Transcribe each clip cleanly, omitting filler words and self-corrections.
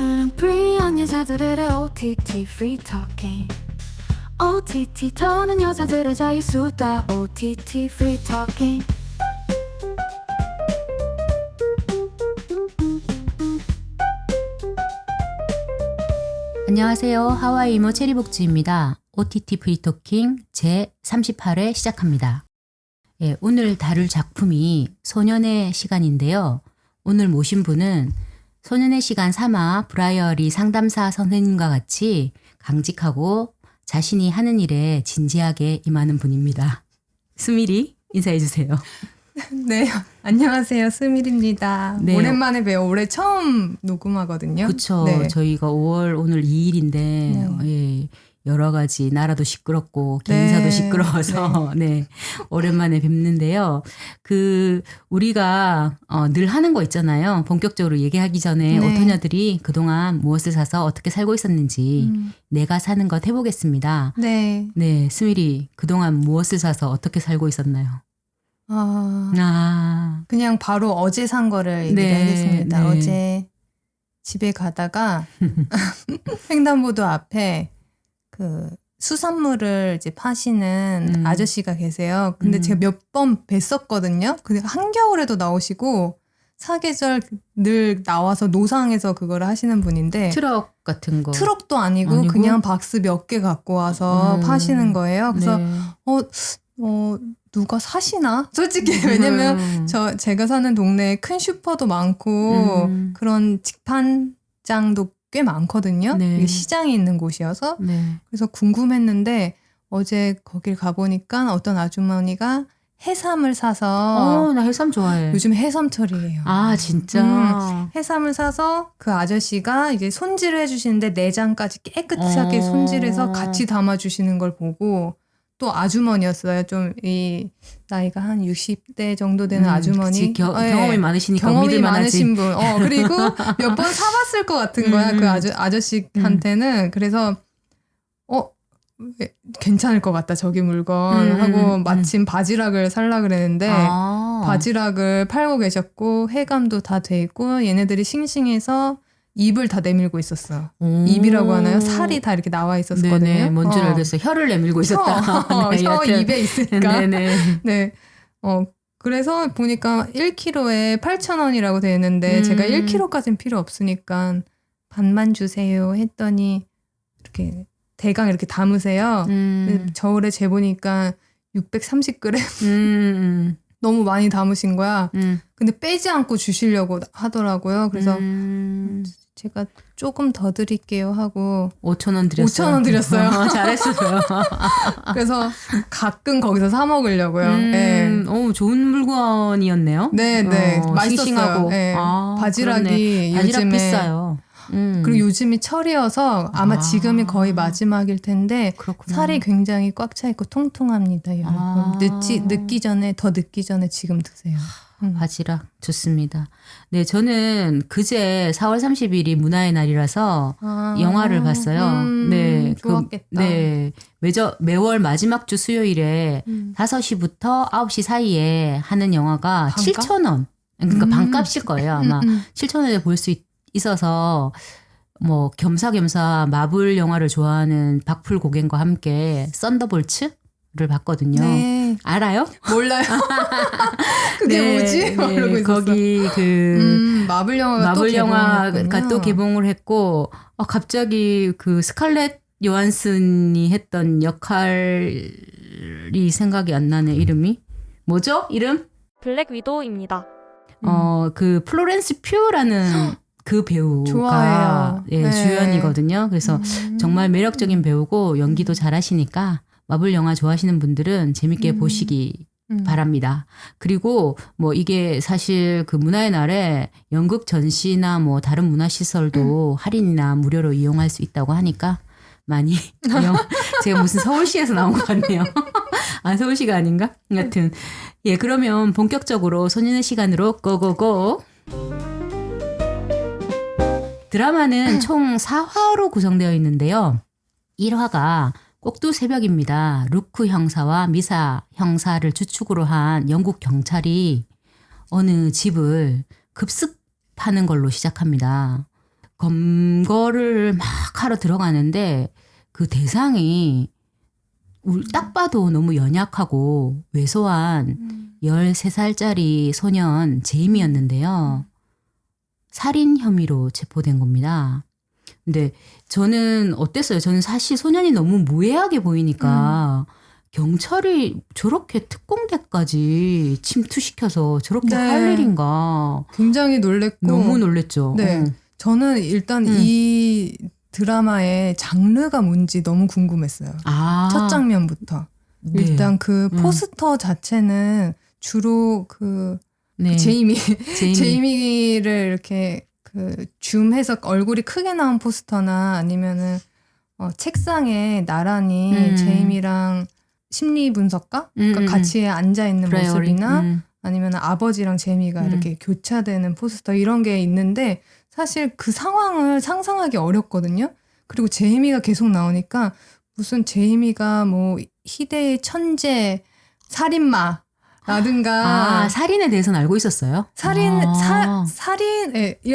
오늘은 프리한 여자들의 OTT Free Talking. OTT 터는 여자들의 자유수다. OTT Free Talking. 안녕하세요. 하와이 이모 체리복주입니다. OTT 프리토킹 제38회 시작합니다. 예, 오늘 다룰 작품이 소년의 시간인데요. 오늘 모신 분은 소년의 시간 3화 브라이어리 상담사 선생님과 같이 강직하고 자신이 하는 일에 진지하게 임하는 분입니다. 스미리 인사해 주세요. 네, 안녕하세요. 스밀입니다. 네. 오랜만에 뵈요. 올해 처음 녹음하거든요. 그렇죠. 네. 저희가 5월 오늘 2일인데 예, 여러 가지 나라도 시끄럽고 개인사도 네. 시끄러워서 네. 오랜만에 뵙는데요. 우리가 늘 하는 거 있잖아요. 본격적으로 얘기하기 전에 네. 오토녀들이 그동안 무엇을 사서 어떻게 살고 있었는지 내가 사는 것 해보겠습니다. 네. 네, 스미리 그동안 무엇을 사서 어떻게 살고 있었나요? 그냥 바로 어제 산 거를 얘기를 네, 하겠습니다. 네. 어제 집에 가다가 횡단보도 앞에 그 수산물을 이제 파시는 아저씨가 계세요. 근데 제가 몇 번 뵀었거든요. 근데 한겨울에도 나오시고 사계절 늘 나와서 노상에서 그걸 하시는 분인데 트럭 같은 거. 트럭도 아니고 그냥 박스 몇 개 갖고 와서 파시는 거예요. 그래서 네. 누가 사시나? 솔직히 왜냐면 제가 사는 동네에 큰 슈퍼도 많고 그런 직판장도 꽤 많거든요. 네. 이게 시장이 있는 곳이어서 네. 그래서 궁금했는데 어제 거길 가보니까 어떤 아주머니가 해삼을 사서 나 해삼 좋아해. 요즘 해삼철이에요. 아, 진짜? 해삼을 사서 그 아저씨가 이제 손질을 해주시는데 내장까지 깨끗하게 손질해서 같이 담아주시는 걸 보고 또 아주머니였어요. 좀 이 나이가 한 60대 정도 되는 아주머니. 경험이 많으시니까 경험이 믿을 많으신 분. 그리고 몇 번 사봤을 것 같은 거야. 그 아저씨한테는. 그래서 괜찮을 것 같다. 저기 물건 하고 마침 바지락을 살라 그랬는데 바지락을 팔고 계셨고 해감도 다 돼 있고 얘네들이 싱싱해서 입을 다 내밀고 있었어. 입이라고 하나요? 살이 다 이렇게 나와 있었거든요. 네네, 뭔 줄 알겠어요. 혀를 내밀고 있었다. 네, 혀 입에 있으니까. 네네. 네. 그래서 보니까 1kg에 8,000원이라고 되어 있는데 제가 1kg까지는 필요 없으니까 반만 주세요 했더니 이렇게 대강 이렇게 담으세요. 저울에 재보니까 630g. 너무 많이 담으신 거야. 근데 빼지 않고 주시려고 하더라고요. 그래서 제가 조금 더 드릴게요 하고 5,000원 드렸어요. 5,000원 드렸어요. 잘했어요. 그래서 가끔 거기서 사 먹으려고요. 네. 좋은 물건이었네요. 네. 맛있었어요. 싱싱하고. 네. 바지락이 그렇네. 바지락 요즘에 비싸요. 그리고 요즘이 철이어서 아마 지금이 거의 마지막일 텐데 그렇구나. 살이 굉장히 꽉 차 있고 통통합니다. 여러분. 늦기 전에 지금 드세요. 바지락 좋습니다. 네, 저는 그제 4월 30일이 문화의 날이라서 영화를 봤어요. 네, 좋았겠다. 네, 매월 마지막 주 수요일에 5시부터 9시 사이에 하는 영화가 반값? 7,000원. 그러니까 반값일 거예요. 아마 7,000원에 볼 수 있어서 뭐 겸사겸사 마블 영화를 좋아하는 박풀 고갱과 함께 썬더볼츠를 봤거든요. 네. 알아요? 몰라요. 그게 뭐지? 모르고 있었어. 거기 마블 영화가 마블 또 영화가 개봉했군요. 또 개봉을 했고 갑자기 그 스칼렛 요한슨이 했던 역할이 생각이 안 나네. 이름이 뭐죠? 이름? 블랙 위도우입니다. 그 플로렌스 퓨라는 그 배우가 좋아해요. 예, 네. 주연이거든요. 그래서 정말 매력적인 배우고 연기도 잘하시니까 마블 영화 좋아하시는 분들은 재밌게 보시기 바랍니다. 그리고 뭐 이게 사실 그 문화의 날에 연극 전시나 뭐 다른 문화시설도 할인이나 무료로 이용할 수 있다고 하니까 많이 제가 무슨 서울시에서 나온 것 같네요. 서울시가 아닌가? 여튼 예, 그러면 본격적으로 소년의 시간으로 고고고. 드라마는 총 4화로 구성되어 있는데요. 1화가 꼭두 새벽입니다. 루크 형사와 미사 형사를 주축으로 한 영국 경찰이 어느 집을 급습하는 걸로 시작합니다. 검거를 막 하러 들어가는데 그 대상이 딱 봐도 너무 연약하고 왜소한 13살짜리 소년 제임이었는데요. 살인 혐의로 체포된 겁니다. 근데 저는 어땠어요? 저는 사실 소년이 너무 무해하게 보이니까 경찰이 저렇게 특공대까지 침투시켜서 저렇게 네. 할 일인가. 굉장히 놀랬고 너무 놀랬죠. 네. 저는 일단 이 드라마의 장르가 뭔지 너무 궁금했어요. 아. 첫 장면부터. 네. 일단 그 포스터 자체는 주로 그 네. 제이미를 이렇게 그 줌해서 얼굴이 크게 나온 포스터나 아니면은 책상에 나란히 제이미랑 심리 분석가 그러니까 같이 앉아 있는 모습이나 아니면 아버지랑 제이미가 이렇게 교차되는 포스터 이런 게 있는데 사실 그 상황을 상상하기 어렵거든요. 그리고 제이미가 계속 나오니까 무슨 제이미가 뭐 희대의 천재 살인마라든가 살인에 대해서는 알고 있었어요? 살인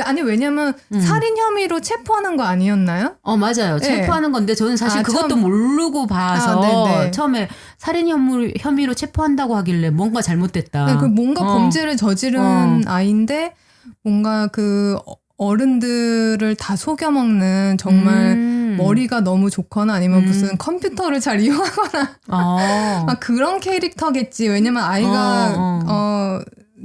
아니 왜냐면 살인 혐의로 체포하는 거 아니었나요? 맞아요. 체포하는 건데 저는 사실 그것도 모르고 봐서 처음에 살인 혐의로 체포한다고 하길래 뭔가 잘못됐다. 네, 그 뭔가 범죄를 저지른 아이인데 뭔가 그 어른들을 다 속여먹는 정말 머리가 너무 좋거나 아니면 무슨 컴퓨터를 잘 이용하거나 그런 캐릭터겠지. 왜냐면 아이가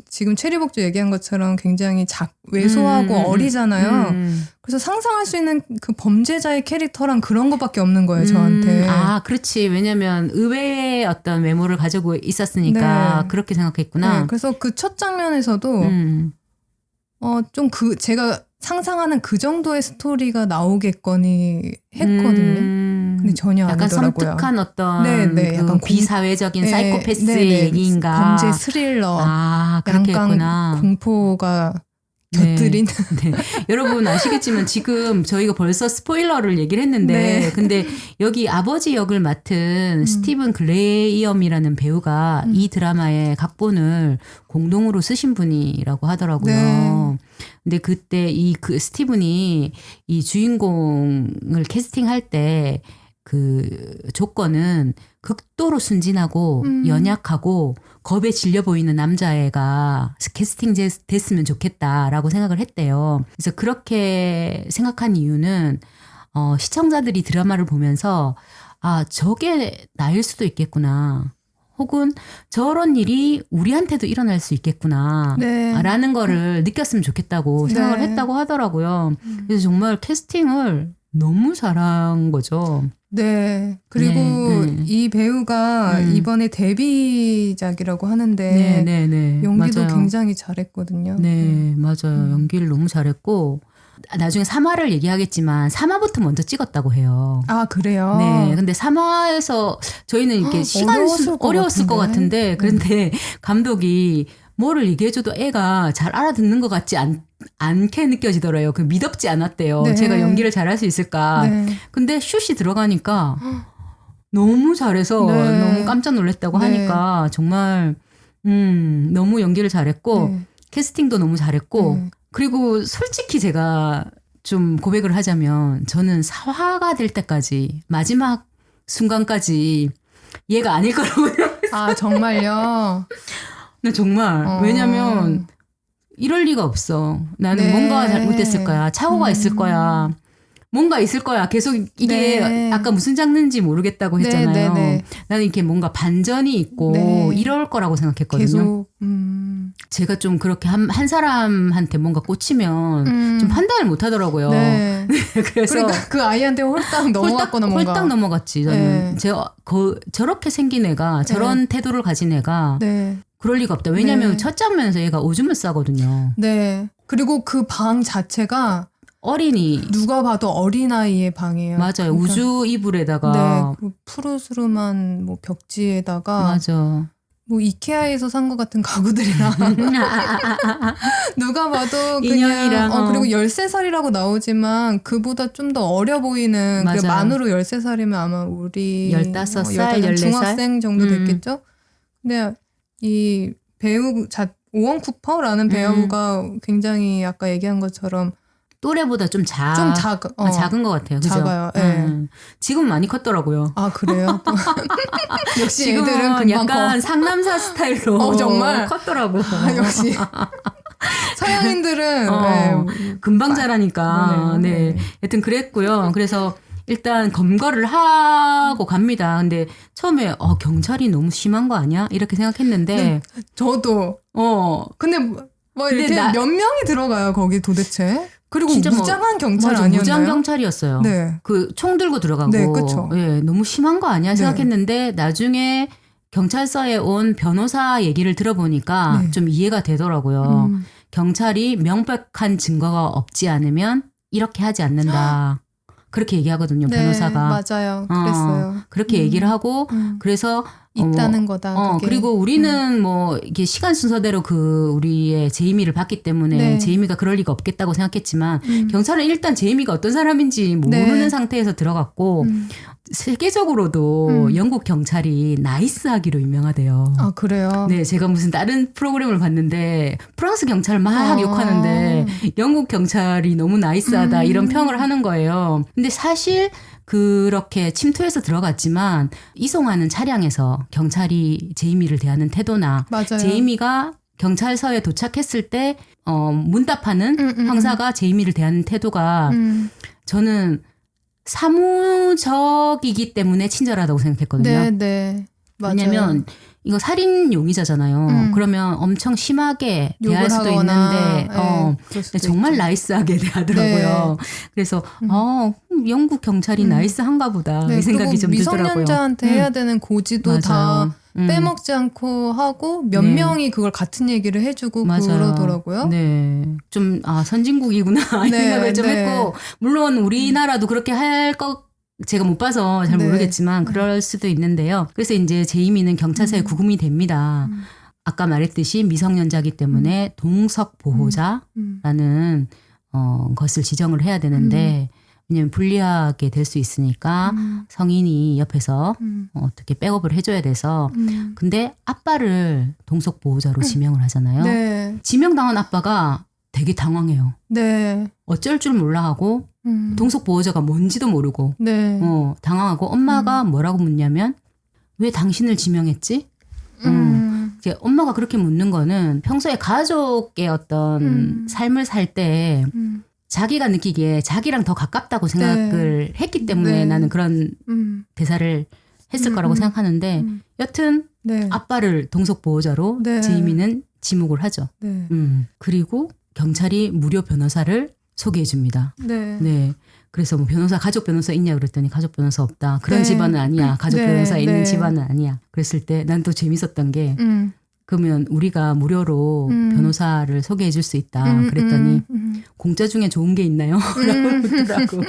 지금 최리복주 얘기한 것처럼 굉장히 왜소하고 어리잖아요. 그래서 상상할 수 있는 그 범죄자의 캐릭터랑 그런 것밖에 없는 거예요, 저한테. 그렇지. 왜냐면 의외의 어떤 외모를 가지고 있었으니까 네. 그렇게 생각했구나. 네, 그래서 그 첫 장면에서도 좀 제가 상상하는 그 정도의 스토리가 나오겠거니 했거든요. 근데 전혀 약간 아니더라고요. 섬뜩한 어떤 네, 그 약간 비사회적인 사이코패스의 얘기인가. 범죄 스릴러. 그렇게 약간 했구나. 공포가 곁들인. 네. 여러분 아시겠지만 지금 저희가 벌써 스포일러를 얘기를 했는데 근데 여기 아버지 역을 맡은 스티븐 글레이엄이라는 배우가 이 드라마의 각본을 공동으로 쓰신 분이라고 하더라고요. 네. 근데 그때 그 스티븐이 이 주인공을 캐스팅할 때 그 조건은 극도로 순진하고 연약하고 겁에 질려 보이는 남자애가 캐스팅 됐으면 좋겠다라고 생각을 했대요. 그래서 그렇게 생각한 이유는 시청자들이 드라마를 보면서 저게 나일 수도 있겠구나. 혹은 저런 일이 우리한테도 일어날 수 있겠구나. 라는 거를 느꼈으면 좋겠다고 생각을 했다고 하더라고요. 그래서 정말 캐스팅을 너무 잘한 거죠. 네. 그리고 이 배우가 이번에 데뷔작이라고 하는데 연기도 맞아요. 굉장히 잘했거든요. 네, 맞아요. 연기를 너무 잘했고 나중에 3화를 얘기하겠지만 3화부터 먼저 찍었다고 해요. 그래요? 네. 근데 3화에서 저희는 이렇게 어려웠을 것 같은데 그런데 감독이 뭐를 얘기해줘도 애가 잘 알아듣는 것 같지 않게 느껴지더래요. 그 미덥지 않았대요. 제가 연기를 잘할 수 있을까. 근데 슛이 들어가니까 너무 잘해서 너무 깜짝 놀랐다고 하니까 정말 너무 연기를 잘했고 캐스팅도 너무 잘했고 그리고 솔직히 제가 좀 고백을 하자면 저는 4화가 될 때까지 마지막 순간까지 얘가 아닐 거라고 정말요? 네, 정말. 왜냐면 이럴 리가 없어. 나는 뭔가 잘못됐을 거야. 착오가 있을 거야. 뭔가 있을 거야. 계속 이게 아까 무슨 장르인지 모르겠다고 했잖아요. 나는 이렇게 뭔가 반전이 있고 이럴 거라고 생각했거든요. 계속, 제가 좀 그렇게 한 사람한테 뭔가 꽂히면 좀 판단을 못 하더라고요. 그래서 그러니까 그 아이한테 홀딱 넘어갔거나 뭔가. 홀딱 넘어갔지. 저는 저렇게 생긴 애가 저런 태도를 가진 애가 그럴 리가 없다. 왜냐하면 첫 장면에서 얘가 오줌을 싸거든요. 네. 그리고 그 방 자체가 어린이 누가 봐도 어린아이의 방이에요. 맞아요. 그러니까, 우주 이불에다가 그 푸르스름한 뭐 벽지에다가 맞아. 뭐 이케아에서 산 것 같은 가구들이랑 누가 봐도 그냥 인형이랑 그리고 13살이라고 나오지만 그보다 좀 더 어려 보이는 그 만으로 13살이면 아마 우리 15살, 14살 중학생 정도 됐겠죠. 근데 이 배우 오원 쿠퍼라는 배우가 굉장히 아까 얘기한 것처럼 또래보다 좀 좀 작은 것 같아요. 그죠? 작아요. 예. 지금 많이 컸더라고요. 아 그래요? 또. 역시 지금은 애들은 금방 약간 상남자 스타일로 정말? 컸더라고. 역시 서양인들은 금방 자라니까. 네. 여튼 그랬고요. 그래서 일단 검거를 하고 갑니다. 근데 처음에 경찰이 너무 심한 거 아니야? 이렇게 생각했는데 네, 저도 근데 뭐 이렇게 몇 명이 들어가요 거기 도대체? 그리고 진짜 무장한 경찰 맞아, 아니었나요? 무장 경찰이었어요. 네. 그 총 들고 들어가고 네, 그쵸. 예, 너무 심한 거 아니야 네. 생각했는데 나중에 경찰서에 온 변호사 얘기를 들어보니까 네. 좀 이해가 되더라고요. 경찰이 명백한 증거가 없지 않으면 이렇게 하지 않는다. 그렇게 얘기하거든요, 네, 변호사가. 맞아요. 그랬어요. 그렇게 얘기를 하고 그래서 있다는 거다. 그게. 그리고 우리는 뭐 이게 시간 순서대로 우리의 제이미를 봤기 때문에 네. 제이미가 그럴 리가 없겠다고 생각했지만 경찰은 일단 제이미가 어떤 사람인지 모르는 네. 상태에서 들어갔고 세계적으로도 영국 경찰이 나이스하기로 유명하대요. 아 그래요? 네, 제가 무슨 다른 프로그램을 봤는데 프랑스 경찰 막 욕하는데 영국 경찰이 너무 나이스하다 이런 평을 하는 거예요. 근데 사실 그렇게 침투해서 들어갔지만 이송하는 차량에서 경찰이 제이미를 대하는 태도나 맞아요. 제이미가 경찰서에 도착했을 때 문답하는 형사가 제이미를 대하는 태도가 저는 사무적이기 때문에 친절하다고 생각했거든요. 네, 네. 맞아요. 왜냐면 이거 살인 용의자잖아요. 그러면 엄청 심하게 대할 수도 하거나, 있는데 그럴 수도 정말 있죠. 나이스하게 대하더라고요. 네. 그래서 영국 경찰이 나이스한가 보다 네, 이 생각이 좀 들더라고요. 미성년자한테 해야 되는 고지도 다 빼먹지 않고 하고 몇 네. 명이 그걸 같은 얘기를 해주고 맞아요. 그러더라고요. 네, 좀 선진국이구나 이 네, 생각을 좀 네. 했고 물론 우리나라도 그렇게 할 것 제가 못 봐서 잘 네. 모르겠지만 그럴 수도 있는데요. 그래서 이제 제이미는 경찰서에 구금이 됩니다. 아까 말했듯이 미성년자이기 때문에 동석 보호자라는 것을 지정을 해야 되는데 왜냐면 불리하게 될 수 있으니까 성인이 옆에서 어떻게 백업을 해줘야 돼서 근데 아빠를 동석 보호자로 지명을 하잖아요. 네. 지명당한 아빠가 되게 당황해요. 네. 어쩔 줄 몰라 하고 동석 보호자가 뭔지도 모르고 네. 당황하고 엄마가 뭐라고 묻냐면 왜 당신을 지명했지? 이제 엄마가 그렇게 묻는 거는 평소에 가족의 어떤 삶을 살 때 자기가 느끼기에 자기랑 더 가깝다고 생각을 했기 때문에 네. 나는 그런 대사를 했을 거라고 생각하는데 여튼 네. 아빠를 동석 보호자로 네. 제이미는 지목을 하죠. 네. 그리고 경찰이 무료 변호사를 소개해 줍니다. 네. 네. 그래서 뭐 가족 변호사 있냐 그랬더니 가족 변호사 없다. 그런 네. 집안은 아니야. 가족 네. 변호사 있는 네. 집안은 아니야. 그랬을 때 난 또 재밌었던 게 그러면 우리가 무료로 변호사를 소개해 줄 수 있다. 그랬더니 공짜 중에 좋은 게 있나요? 라고 묻더라고.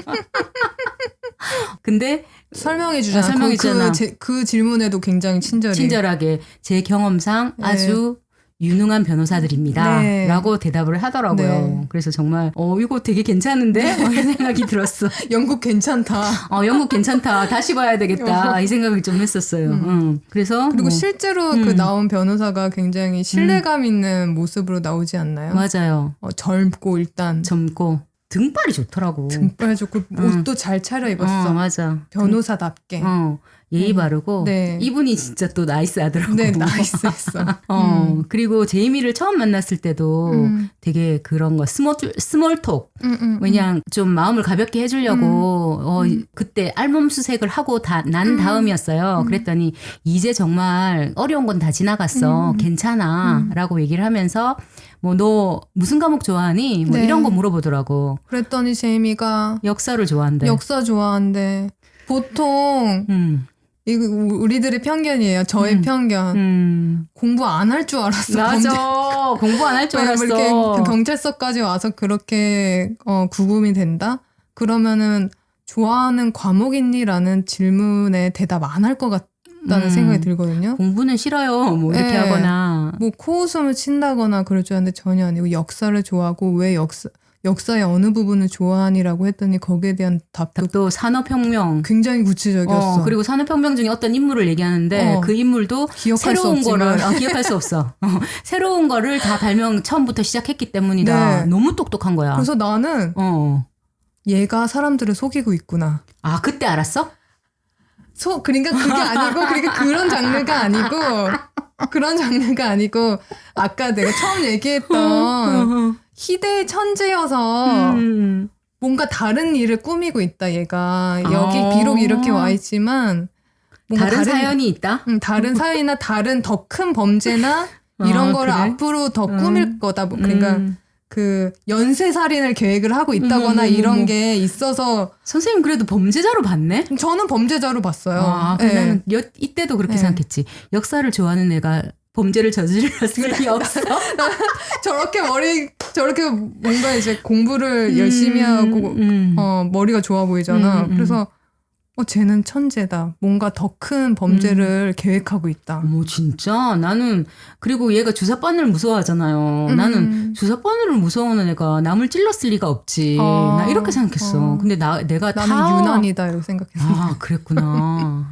근데 설명해 주잖아. 설명해 주잖아. 그 질문에도 굉장히 친절하게 제 경험상 네. 아주 유능한 변호사들입니다. 네. 라고 대답을 하더라고요. 네. 그래서 정말 이거 되게 괜찮은데? 이런 생각이 들었어. 영국 괜찮다. 영국 괜찮다. 다시 봐야 되겠다. 이 생각을 좀 했었어요. 그래서 그리고 실제로 그 나온 변호사가 굉장히 신뢰감 있는 모습으로 나오지 않나요? 맞아요. 젊고 일단 젊고 등발이 좋더라고. 등발 좋고 옷도 잘 차려 입었어. 맞아. 변호사답게. 예의 바르고 네. 이분이 진짜 또 나이스하더라고. 네, 나이스했어. 그리고 제이미를 처음 만났을 때도 되게 그런 거 스몰톡 그냥 좀 마음을 가볍게 해주려고 그때 알몸수색을 하고 난 다음이었어요. 그랬더니 이제 정말 어려운 건 다 지나갔어. 괜찮아. 라고 얘기를 하면서 뭐 너 무슨 과목 좋아하니? 뭐 네. 이런 거 물어보더라고. 그랬더니 제이미가 역사를 좋아한대. 역사 좋아한대. 보통 이거 우리들의 편견이에요. 저의 편견. 공부 안 할 줄 알았어. 맞아. 공부 안 할 줄 알았어. 이렇게 경찰서까지 와서 그렇게 구금이 된다? 그러면은 좋아하는 과목 있니?라는 질문에 대답 안 할 것 같다는 생각이 들거든요. 공부는 싫어요. 뭐 이렇게 네. 하거나. 뭐 코웃음을 친다거나 그럴 줄 알았는데 전혀 아니고 역사를 좋아하고 왜 역사의 어느 부분을 좋아하니라고 했더니 거기에 대한 답도 또 산업혁명. 굉장히 구체적이었어. 그리고 산업혁명 중에 어떤 인물을 얘기하는데 그 인물도 기억할 수 새로운 없지만. 거를 기억할 수 없어. 새로운 거를 다 발명 처음부터 시작했기 때문이다. 네. 너무 똑똑한 거야. 그래서 나는 얘가 사람들을 속이고 있구나. 아 그때 알았어? 그러니까 그게 아니고 그러니까 그런 장르가 아니고 그런 장르가 아니고 아까 내가 처음 얘기했던 희대의 천재여서 뭔가 다른 일을 꾸미고 있다 얘가. 여기 비록 이렇게 와 있지만 뭔가 다른 사연이 있다? 다른 사연이나 다른 더 큰 범죄나 이런 거를 그래? 앞으로 더 꾸밀 거다. 그러니까 그 연쇄살인을 계획을 하고 있다거나 이런 게 있어서. 선생님 그래도 범죄자로 봤네? 저는 범죄자로 봤어요. 아, 네. 나는 이때도 그렇게 생각했지. 역사를 좋아하는 애가 범죄를 저질렀을 리 없어. 저렇게 뭔가 이제 공부를 열심히 하고 머리가 좋아 보이잖아. 그래서 쟤는 천재다. 뭔가 더 큰 범죄를 계획하고 있다. 어머 진짜? 나는 그리고 얘가 주사바늘을 무서워하잖아요. 나는 주사바늘을 무서워하는 애가 남을 찔렀을 리가 없지. 나 이렇게 생각했어. 근데 내가 나는 다 유난이다 이렇게 생각했어. 아 그랬구나.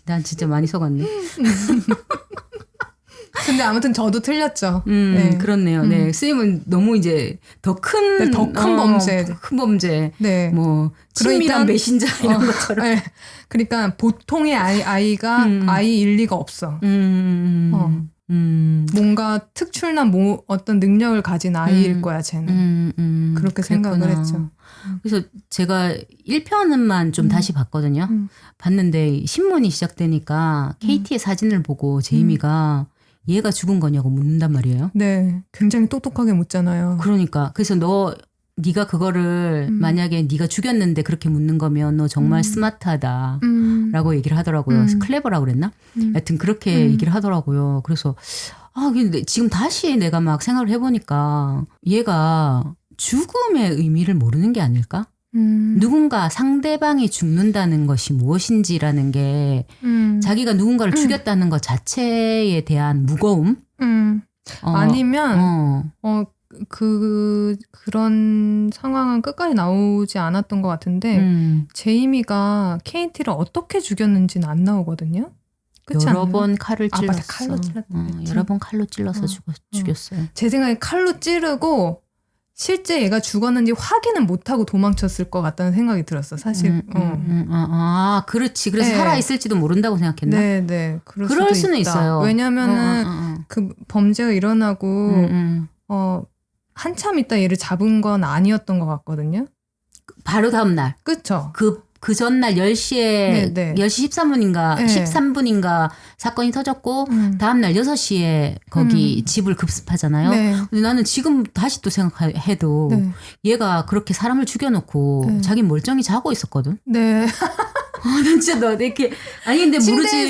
난 진짜 많이 속았네. 근데 아무튼 저도 틀렸죠. 그렇네요. 네, 선생님은 너무 이제 더 큰 범죄, 큰 범죄, 네, 뭐 친밀한 메신저 이런 것처럼. 네. 그러니까 보통의 아이가 아이일 리가 없어. 뭔가 특출난 어떤 능력을 가진 아이일 거야, 쟤는. 그렇게 그랬구나. 생각을 했죠. 그래서 제가 1편만 좀 다시 봤거든요. 봤는데 신문이 시작되니까 KT의 사진을 보고 제이미가 얘가 죽은 거냐고 묻는단 말이에요. 네, 굉장히 똑똑하게 묻잖아요. 그러니까 그래서 네가 그거를 만약에 네가 죽였는데 그렇게 묻는 거면 너 정말 스마트하다라고 얘기를 하더라고요. 클레버라고 그랬나? 하여튼 그렇게 얘기를 하더라고요. 그래서 근데 지금 다시 내가 막 생각을 해보니까 얘가 죽음의 의미를 모르는 게 아닐까? 누군가 상대방이 죽는다는 것이 무엇인지라는 게 자기가 누군가를 죽였다는 것 자체에 대한 무거움? 아니면 그런 상황은 끝까지 나오지 않았던 것 같은데 제이미가 KT를 어떻게 죽였는지는 안 나오거든요. 그렇지 여러 않나요? 번 칼을 찔렀어. 맞아, 칼로 찔렀다. 여러 번 칼로 찔러서 죽였어요. 제 생각에 칼로 찌르고 실제 얘가 죽었는지 확인은 못하고 도망쳤을 것 같다는 생각이 들었어. 사실. 그렇지. 그래서 네. 살아있을지도 모른다고 생각했나? 네. 그럴 수는 있다. 있어요. 왜냐면은 그 범죄가 일어나고 한참 있다 얘를 잡은 건 아니었던 것 같거든요. 바로 다음 날. 그쵸? 그 전날 10시에, 네. 10시 13분인가, 네. 13분인가 사건이 터졌고, 다음날 6시에 거기 집을 급습하잖아요. 네. 근데 나는 지금 다시 또 생각해도 네. 얘가 그렇게 사람을 죽여놓고 자기 멀쩡히 자고 있었거든. 네. 난 진짜 너 이렇게 아니 근데 모르지.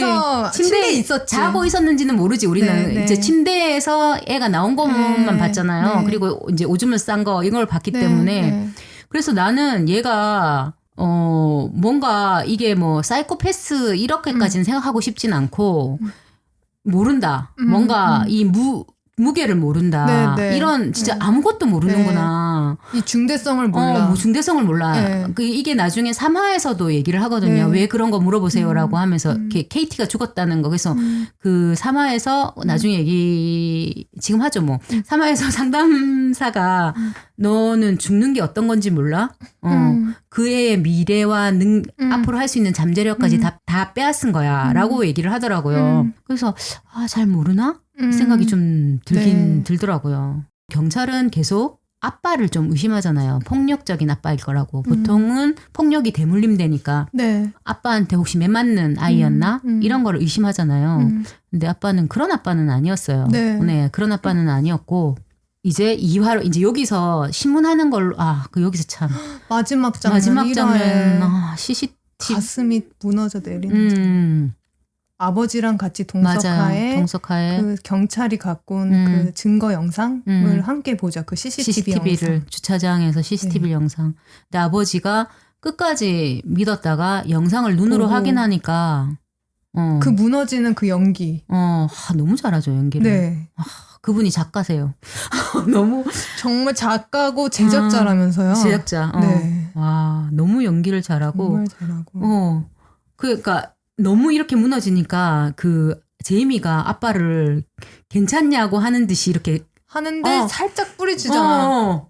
침대에 있었지. 자고 있었는지는 모르지. 우리는 네. 이제 침대에서 애가 나온 것만 봤잖아요. 네. 그리고 이제 오줌을 싼 거 이걸 봤기 때문에 네. 그래서 나는 얘가 뭔가 이게 뭐 사이코패스 이렇게까지는 생각하고 싶진 않고 모른다. 뭔가 이 무게를 모른다. 네. 이런 진짜 아무것도 모르는구나. 이 중대성을 몰라. 뭐 중대성을 몰라. 네. 이게 나중에 3화에서도 얘기를 하거든요. 네. 왜 그런 거 물어보세요라고 하면서 KT가 죽었다는 거. 그래서 그 3화에서 나중에 지금 하죠 뭐. 3화에서 상담사가 너는 죽는 게 어떤 건지 몰라? 그 애의 미래와 앞으로 할 수 있는 잠재력까지 다 빼앗은 거야. 라고 얘기를 하더라고요. 그래서 잘 모르나? 생각이 좀 들더라고요. 경찰은 계속 아빠를 좀 의심하잖아요. 폭력적인 아빠일 거라고. 보통은 폭력이 대물림되니까 네. 아빠한테 혹시 매 맞는 아이였나? 이런 거를 의심하잖아요. 근데 아빠는 그런 아빠는 아니었어요. 네. 그런 아빠는 아니었고 이제 2화로 이제 여기서 신문하는 걸로 여기서 참 마지막 장면 마지막 장면 CCTV 가슴이 무너져 내리는 아버지랑 같이 동석하에 그 경찰이 갖고 온 그 증거 영상을 함께 보죠. 그 CCTV를 영상. 주차장에서 CCTV 영상. 근데 아버지가 끝까지 믿었다가 영상을 눈으로 보고. 확인하니까 그 무너지는 그 연기. 너무 잘하죠, 연기를. 네. 그분이 작가세요. 너무. 정말 작가고 제작자라면서요. 제작자. 네. 와, 너무 연기를 잘하고. 정말 잘하고. 그러니까 너무 이렇게 무너지니까 그 제이미가 아빠를 괜찮냐고 하는 듯이 이렇게 하는데 살짝 뿌리치잖아.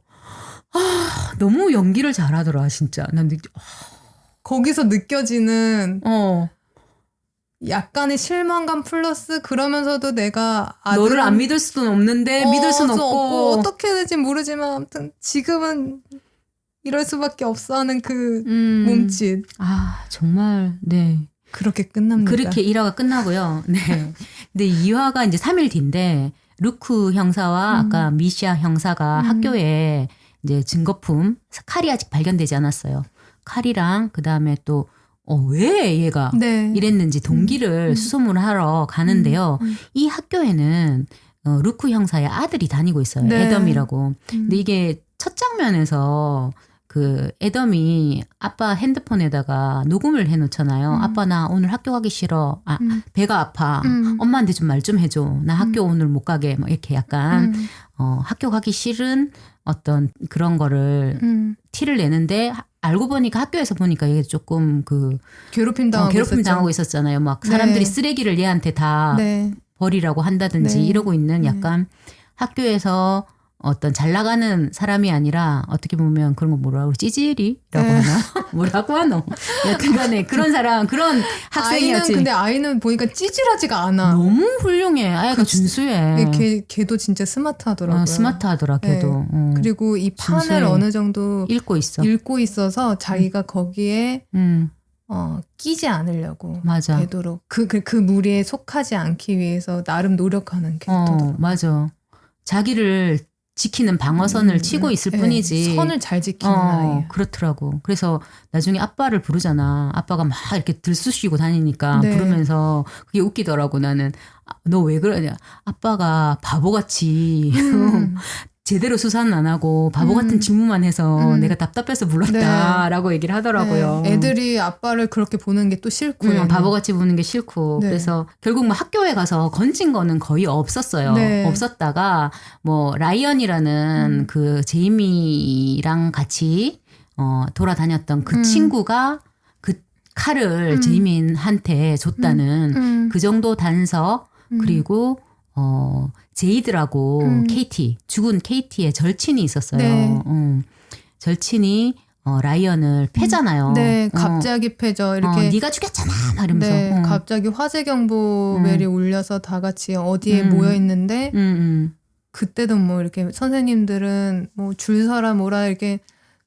너무 연기를 잘하더라, 진짜. 난 거기서 느껴지는 약간의 실망감 플러스 그러면서도 내가 너를 안 믿을 수는 없는데 믿을 수는 없고 어떻게 될지 모르지만 아무튼 지금은 이럴 수밖에 없어 하는 그 몸짓. 정말 네. 그렇게 끝납니다. 그렇게 1화가 끝나고요. 네. 근데 2화가 이제 3일 뒤인데 루크 형사와 아까 미샤 형사가 학교에 이제 증거품 칼이 아직 발견되지 않았어요. 칼이랑 그다음에 또 왜 얘가 네. 이랬는지 동기를 수소문을 하러 가는데요. 이 학교에는 루크 형사의 아들이 다니고 있어요. 네. 애덤이라고. 근데 이게 첫 장면에서 그 애덤이 아빠 핸드폰에다가 녹음을 해놓잖아요. 아빠 나 오늘 학교 가기 싫어. 배가 아파. 엄마한테 좀 말 좀 해줘. 나 학교 오늘 못 가게. 뭐 이렇게 약간 학교 가기 싫은 어떤 그런 거를 티를 내는데 알고 보니까 학교에서 보니까 이게 조금 그 괴롭힘 당하고 있었잖아요. 막 사람들이 네. 쓰레기를 얘한테 다 네. 버리라고 한다든지 네. 이러고 있는 약간 학교에서 어떤 잘 나가는 사람이 아니라 어떻게 보면 그런 거 뭐라고 찌질이라고 하나? 뭐라고 하노? 그간에 그런 사람, 그런 학생이었지. 근데 아이는 보니까 찌질하지가 않아. 너무 훌륭해. 아이가 준수해. 걔도 진짜 스마트하더라고요. 스마트하더라, 걔도. 네. 그리고 이 판을 준수해. 어느 정도 읽고 있어서 자기가 거기에 끼지 않으려고 맞아. 되도록 그 무리에 속하지 않기 위해서 나름 노력하는 캐릭터더라고요. 맞아. 자기를 지키는 방어선을 치고 있을 뿐이지. 선을 잘 지키는 아이예요. 그렇더라고. 그래서 나중에 아빠를 부르잖아. 아빠가 막 이렇게 들쑤시고 다니니까 네. 부르면서 그게 웃기더라고. 나는 너 왜 그러냐. 아빠가 바보같이 제대로 수사는 안 하고 바보 같은 직무만 해서 내가 답답해서 불렀다라고 얘기를 하더라고요. 네. 애들이 아빠를 그렇게 보는 게 또 싫고 바보같이 보는 게 싫고 네. 그래서 결국 뭐 학교에 가서 건진 거는 거의 없었어요. 네. 없었다가 뭐 라이언이라는 그 제이미랑 같이 돌아다녔던 그 친구가 그 칼을 제이미한테 줬다는 그 정도 단서 그리고 제이드라고 케이티, 죽은 케이티의 절친이 있었어요. 네. 절친이 라이언을 패잖아요. 네, 갑자기 패죠. 이렇게 네가 죽였잖아, 이러면서. 네, 갑자기 화재 경보벨이 울려서 다 같이 어디에 모여 있는데 그때도 뭐 이렇게 선생님들은 뭐 줄 서라 뭐라 이렇게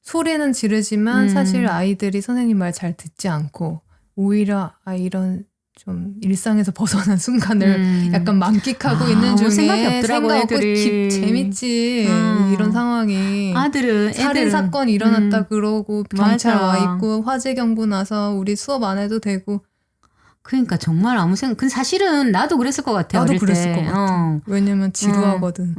소리는 지르지만 사실 아이들이 선생님 말 잘 듣지 않고 오히려 이런 좀 일상에서 벗어난 순간을 약간 만끽하고 있는 중에 생각이 없더라고, 생각 없고 애들이. 재밌지 이런 상황이 살인 사건 일어났다 그러고 경찰 맞아. 와 있고 화재 경보 나서 우리 수업 안 해도 되고 그러니까 정말 아무 생각. 근데 사실은 나도 그랬을 것 같아. 나도 어릴 그랬을 때. 것 같아. 왜냐면 지루하거든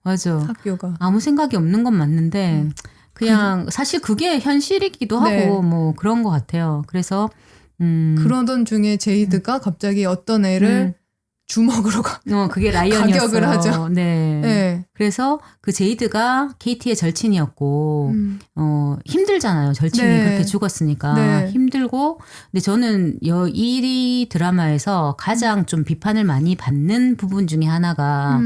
맞아. 학교가. 아무 생각이 없는 건 맞는데 그냥 사실 그게 현실이기도 하고 네. 뭐 그런 것 같아요. 그래서 그러던 중에 제이드가 갑자기 어떤 애를 주먹으로 그게 라이언이었어요. 가격을 하죠. 네. 네. 그래서 그 제이드가 케이티의 절친이었고 힘들잖아요. 절친이 네. 그렇게 죽었으니까 네. 힘들고. 근데 저는 이 드라마에서 가장 좀 비판을 많이 받는 부분 중에 하나가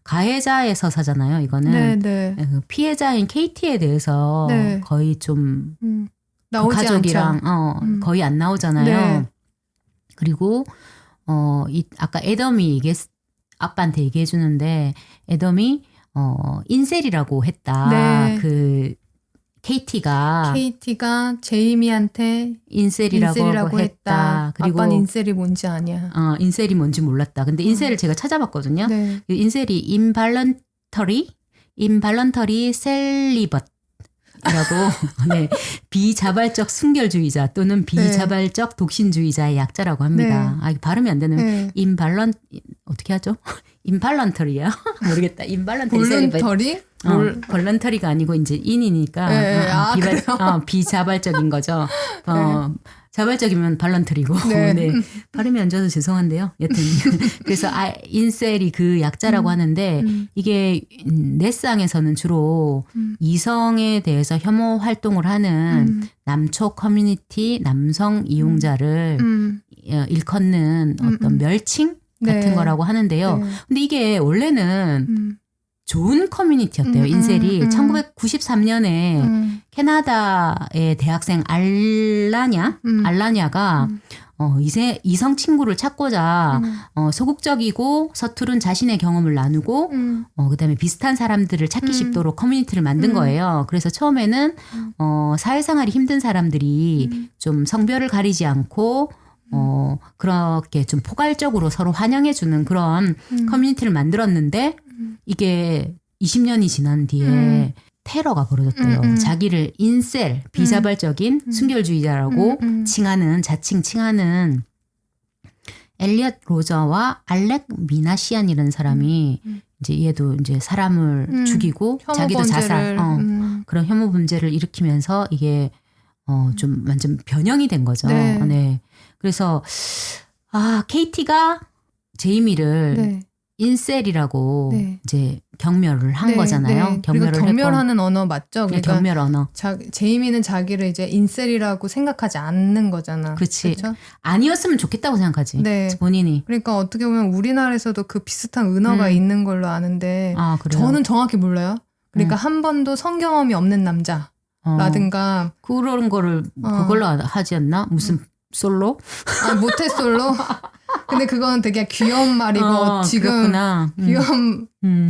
가해자의 서사잖아요. 이거는 네, 네. 그 피해자인 케이티에 대해서 네. 거의 좀 나오지 그 가족이랑 않죠. 거의 안 나오잖아요. 네. 그리고 아까 애덤이 아빠한테 얘기해 주는데 애덤이 인셀이라고 했다. 네. 그 케이티가 제이미한테 인셀이라고 했다. 그리고 아빠는 인셀이 뭔지 아냐. 인셀이 뭔지 몰랐다. 근데 인셀을 제가 찾아봤거든요. 네. 그 인셀이 인발런터리 셀리벗 이라고 네, 비자발적 순결주의자 또는 비자발적 독신주의자의 약자라고 합니다. 네. 발음이 안 되는 네. 어떻게 하죠? 인발런터리야? 모르겠다. 볼런터리? 볼런터리가 아니고 이제 인이니까 네. 그래요? 비자발적인 거죠. 자발적이면 발런트리고 네. 네. 발음이 안 좋아서 죄송한데요. 여튼 그래서 인셀이 그 약자라고 하는데 이게 넷상에서는 주로 이성에 대해서 혐오 활동을 하는 남초 커뮤니티 남성 이용자를 일컫는 어떤 멸칭 같은 네. 거라고 하는데요. 네. 근데 이게 원래는 좋은 커뮤니티였대요. 인셀이 1993년에 캐나다의 대학생 알라냐가 이성 친구를 찾고자 소극적이고 서투른 자신의 경험을 나누고 그다음에 비슷한 사람들을 찾기 쉽도록 커뮤니티를 만든 거예요. 그래서 처음에는 사회생활이 힘든 사람들이 좀 성별을 가리지 않고 그렇게 좀 포괄적으로 서로 환영해주는 그런 커뮤니티를 만들었는데 이게 20년이 지난 뒤에 테러가 벌어졌대요. 자기를 인셀, 비자발적인 순결주의자라고 자칭 칭하는 엘리엇 로저와 알렉 미나시안이라는 사람이 이제 얘도 이제 사람을 죽이고 자기도 자살, 그런 혐오 범죄를 일으키면서 이게 좀 완전 변형이 된 거죠. 네. 네. 그래서 케이티가 제이미를 네. 인셀이라고 네. 이제 경멸을 한 네, 거잖아요. 네. 경멸을 그리고 했고. 경멸하는 언어 맞죠? 네, 그러니까 경멸 언어. 제이미는 자기를 이제 인셀이라고 생각하지 않는 거잖아. 그렇지. 그렇죠? 아니었으면 좋겠다고 생각하지. 네. 본인이. 그러니까 어떻게 보면 우리나라에서도 그 비슷한 은어가 있는 걸로 아는데 그래요? 저는 정확히 몰라요. 그러니까 한 번도 성경험이 없는 남자라든가 그런 거를 그걸로 하지 않나? 무슨 솔로? 모태솔로? 근데 그건 되게 귀여운 말이고 지금 그렇구나.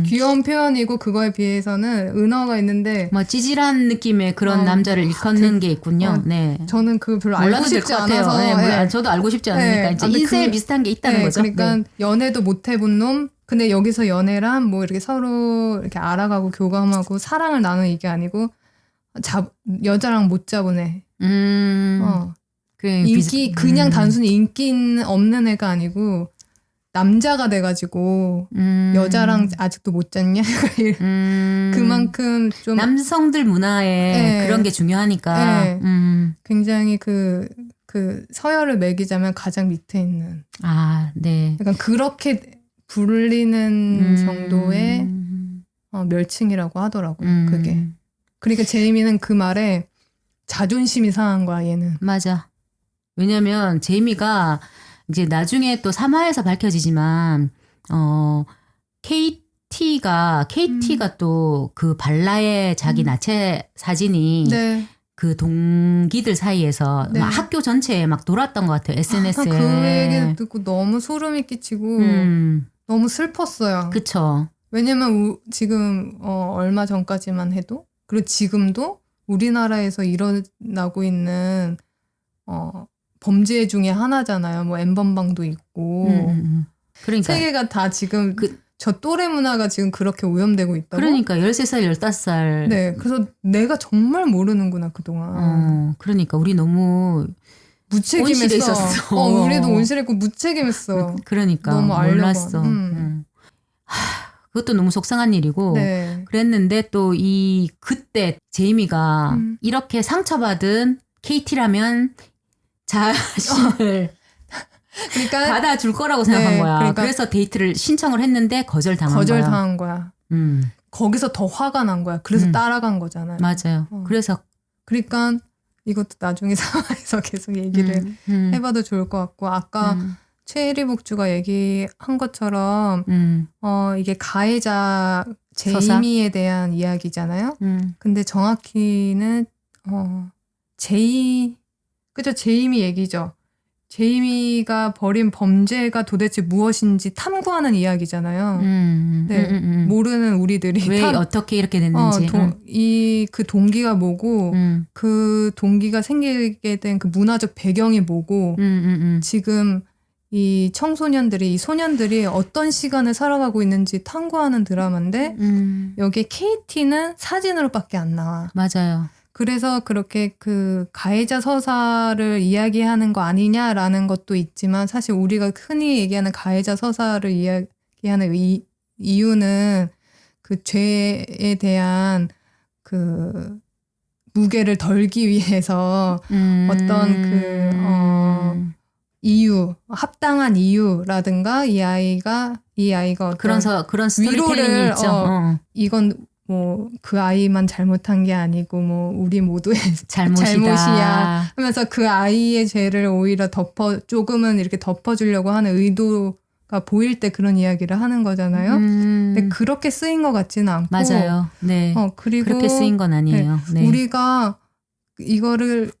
귀여운 표현이고 그거에 비해서는 은어가 있는데 뭐 찌질한 느낌의 그런 남자를 일컫는 게 있군요. 네. 저는 그 별로 알고 몰라도 될 싶지 것 같아요. 않아서 네, 저도 알고 싶지 않으니까 네. 이제 근데 인셀 비슷한 게 있다는 거죠. 그러니까 네. 연애도 못 해본 놈. 근데 여기서 연애란 뭐 이렇게 서로 이렇게 알아가고 교감하고 사랑을 나누는 이게 아니고 여자랑 못 잡은 애. 그냥 단순히 인기 없는 애가 아니고 남자가 돼가지고 여자랑 아직도 못 잤냐? 그만큼 좀 남성들 문화에 네. 그런 게 중요하니까. 네. 굉장히 그 서열을 매기자면 가장 밑에 있는. 네. 약간 그렇게 불리는 정도의 멸칭이라고 하더라고요. 그게. 그러니까 제이미는 그 말에 자존심이 상한 거야, 얘는. 맞아. 왜냐면 제이미가 이제 나중에 또 3화에서 밝혀지지만 KT가 또 그 발라의 자기 나체 사진이 네. 그 동기들 사이에서 네. 막 학교 전체에 막 돌았던 것 같아요. SNS에. 그 얘기 듣고 너무 소름이 끼치고 너무 슬펐어요. 그쵸. 왜냐면 지금 얼마 전까지만 해도 그리고 지금도 우리나라에서 일어나고 있는 범죄 중에 하나잖아요. 뭐 N번방도 있고 그러니까 세계가 다 지금 저 또래 문화가 지금 그렇게 오염되고 있다고. 그러니까 13살, 15살. 네, 그래서 내가 정말 모르는구나 그동안. 그러니까 우리 너무 무책임했어. 온실에 있었어. 우리도 온실했고 무책임했어. 그러니까 너무 몰랐어. 그것도 너무 속상한 일이고 네. 그랬는데 또 그때 제이미가 이렇게 상처받은 KT라면 자신을 그러니까 받아줄 거라고 생각한 네, 거야. 그러니까 그래서 데이트를 신청을 했는데 거절당한 거야. 거야. 거기서 더 화가 난 거야. 그래서 따라간 거잖아요. 맞아요. 그래서 그러니까 이것도 나중에 상황에서 계속 얘기를 해봐도 좋을 것 같고 아까 최혜리 복주가 얘기한 것처럼 이게 가해자 제이미에 대한 이야기잖아요. 근데 정확히는 그죠? 제이미 얘기죠. 제이미가 벌인 범죄가 도대체 무엇인지 탐구하는 이야기잖아요. 네, 모르는 우리들이 왜 어떻게 이렇게 됐는지 그 동기가 뭐고 그 동기가 생기게 된 그 문화적 배경이 뭐고 지금 이 이 소년들이 어떤 시간을 살아가고 있는지 탐구하는 드라마인데 여기에 KT는 사진으로밖에 안 나와. 맞아요. 그래서 그렇게 그 가해자 서사를 이야기하는 거 아니냐라는 것도 있지만 사실 우리가 흔히 얘기하는 가해자 서사를 이야기하는 이유는 그 죄에 대한 그 무게를 덜기 위해서 어떤 이유, 합당한 이유라든가 이 아이가 어떤 그런 스토리텔링이 있죠. 이건 뭐 그 아이만 잘못한 게 아니고 뭐 우리 모두의 잘못이야 하면서 그 아이의 죄를 오히려 조금은 이렇게 덮어주려고 하는 의도가 보일 때 그런 이야기를 하는 거잖아요. 근데 그렇게 쓰인 것 같지는 않고 맞아요. 네. 그리고 그렇게 쓰인 건 아니에요. 네. 우리가 이거를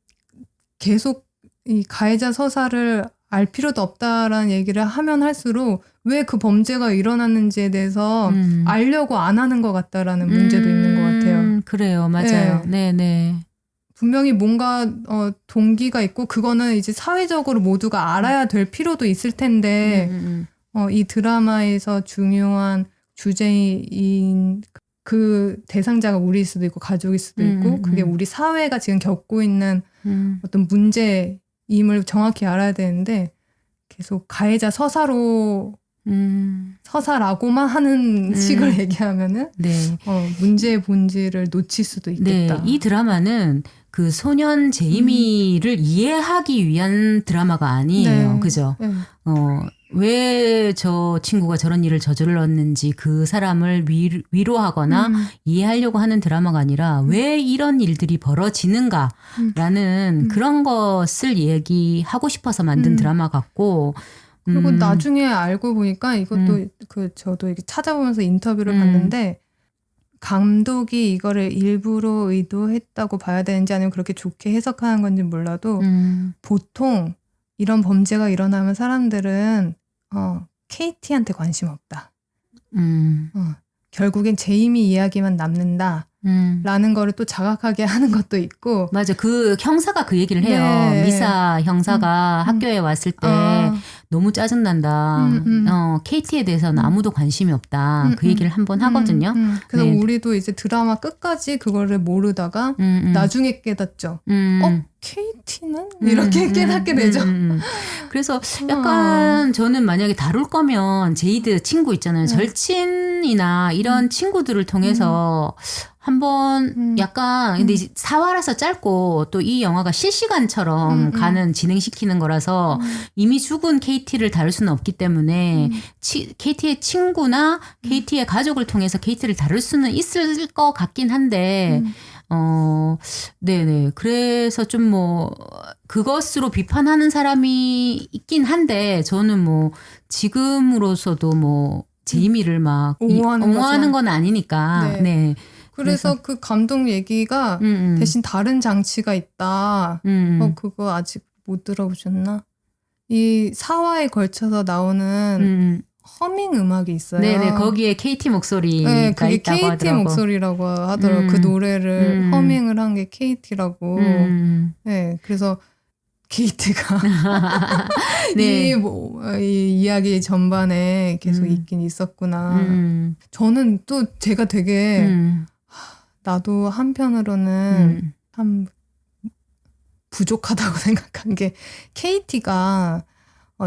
계속 이 가해자 서사를 알 필요도 없다라는 얘기를 하면 할수록 왜 그 범죄가 일어났는지에 대해서 알려고 안 하는 것 같다라는 문제도 있는 것 같아요. 그래요. 맞아요. 네. 분명히 뭔가 동기가 있고 그거는 이제 사회적으로 모두가 알아야 될 필요도 있을 텐데 이 드라마에서 중요한 주제인 그 대상자가 우리일 수도 있고 가족일 수도 있고 그게 우리 사회가 지금 겪고 있는 어떤 문제임을 정확히 알아야 되는데 계속 가해자 서사라고만 하는 식을 얘기하면은 네. 문제의 본질을 놓칠 수도 있겠다. 네, 이 드라마는 그 소년 제이미를 이해하기 위한 드라마가 아니에요. 네. 그죠? 네. 왜 저 친구가 저런 일을 저질렀는지 그 사람을 위로하거나 이해하려고 하는 드라마가 아니라 왜 이런 일들이 벌어지는가라는 그런 것을 얘기하고 싶어서 만든 드라마 같고 그리고 나중에 알고 보니까 이것도 저도 이렇게 찾아보면서 인터뷰를 봤는데 감독이 이거를 일부러 의도했다고 봐야 되는지 아니면 그렇게 좋게 해석하는 건지 몰라도 보통 이런 범죄가 일어나면 사람들은 케이티한테 관심 없다. 결국엔 제이미 이야기만 남는다. 라는 거를 또 자각하게 하는 것도 있고. 맞아. 그 형사가 그 얘기를 해요. 네. 미사 형사가 학교에 왔을 때 너무 짜증난다. 케이티에 대해서는 아무도 관심이 없다. 그 얘기를 한번 하거든요. 그래서 네. 우리도 이제 드라마 끝까지 그거를 모르다가 나중에 깨닫죠. 케이티는? 이렇게 깨닫게 되죠. 그래서 약간 저는 만약에 다룰 거면 제이드 친구 있잖아요. 절친이나 이런 친구들을 통해서 한번 약간 근데 이제 4화라서 짧고 또 이 영화가 실시간처럼 가는 진행시키는 거라서 이미 죽은 KT를 다룰 수는 없기 때문에 KT의 친구나 KT의 가족을 통해서 KT를 다룰 수는 있을 것 같긴 한데 네네. 그래서 좀 뭐, 그것으로 비판하는 사람이 있긴 한데, 저는 뭐, 지금으로서도 뭐, 제이미를 막, 옹호하는 건 아니니까, 네. 그래서 그 감독 얘기가 대신 다른 장치가 있다. 그거 아직 못 들어보셨나? 이 4화에 걸쳐서 나오는 허밍 음악이 있어요. 네네, 거기에 KT 목소리가 네, 그게 있다고 KT 하더라고. 목소리라고 하더라고요. 그 노래를 허밍을 한 게 KT라고. 네, 그래서 KT가 네. 이 이야기 전반에 계속 있긴 있었구나. 저는 또 제가 되게 나도 한편으로는 참 부족하다고 생각한 게 KT가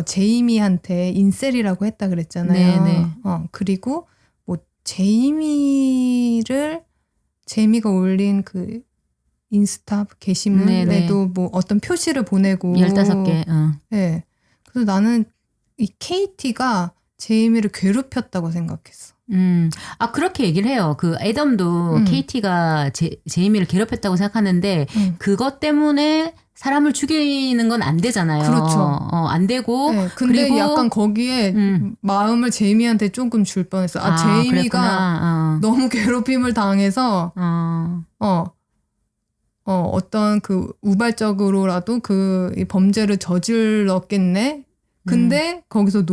제이미한테 인셀이라고 했다 그랬잖아요. 네네. 그리고 뭐 제이미가 올린 그 인스타 게시물에도 네네. 뭐 어떤 표시를 보내고 15개. 네. 그래서 나는 이 KT가 제이미를 괴롭혔다고 생각했어. 그렇게 얘기를 해요. 그 애덤도 KT가 제이미를 괴롭혔다고 생각하는데 그것 때문에 사람을 죽이는 건 안 되잖아요. 그렇죠. 안 되고. 네, 근데 그리고 약간 거기에 마음을 제이미한테 조금 줄 뻔했어. 제이미가 그랬구나. 너무 괴롭힘을 당해서 어떤 그 우발적으로라도 이 범죄를 저질렀겠네. 근데 거기서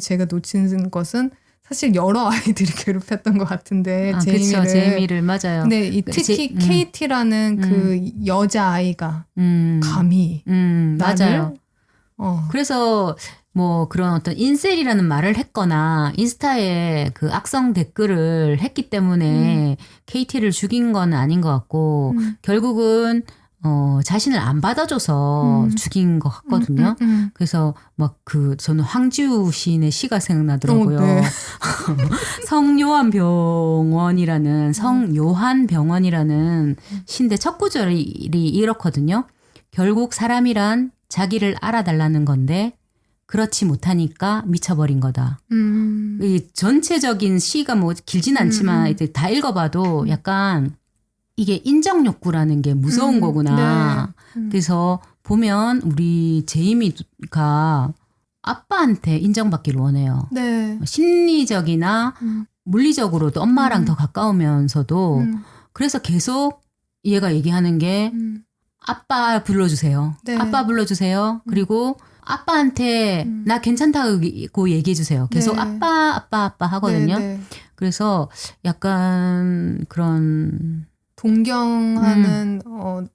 제가 놓친 것은 사실 여러 아이들이 괴롭혔던 것 같은데 그쵸, 제이미를 맞아요. 근데 특히 KT라는 그 여자 아이가 감히 맞아요. 그래서 뭐 그런 어떤 인셀이라는 말을 했거나 인스타에 그 악성 댓글을 했기 때문에 KT를 죽인 건 아닌 것 같고 결국은 자신을 안 받아줘서 죽인 것 같거든요. 그래서 막 저는 황지우 시인의 시가 생각나더라고요. 네. 성요한병원이라는 시인데 첫 구절이 이렇거든요. 결국 사람이란 자기를 알아달라는 건데 그렇지 못하니까 미쳐버린 거다. 이 전체적인 시가 뭐 길진 않지만 다 읽어봐도 약간 이게 인정 욕구라는 게 무서운 거구나. 네. 그래서 보면 우리 제이미가 아빠한테 인정받기를 원해요. 네. 심리적이나 물리적으로도 엄마랑 더 가까우면서도 그래서 계속 얘가 얘기하는 게 아빠 불러주세요. 네. 아빠 불러주세요. 그리고 아빠한테 나 괜찮다고 얘기해 주세요. 계속 네. 아빠 하거든요. 네, 네. 그래서 약간 그런 동경하는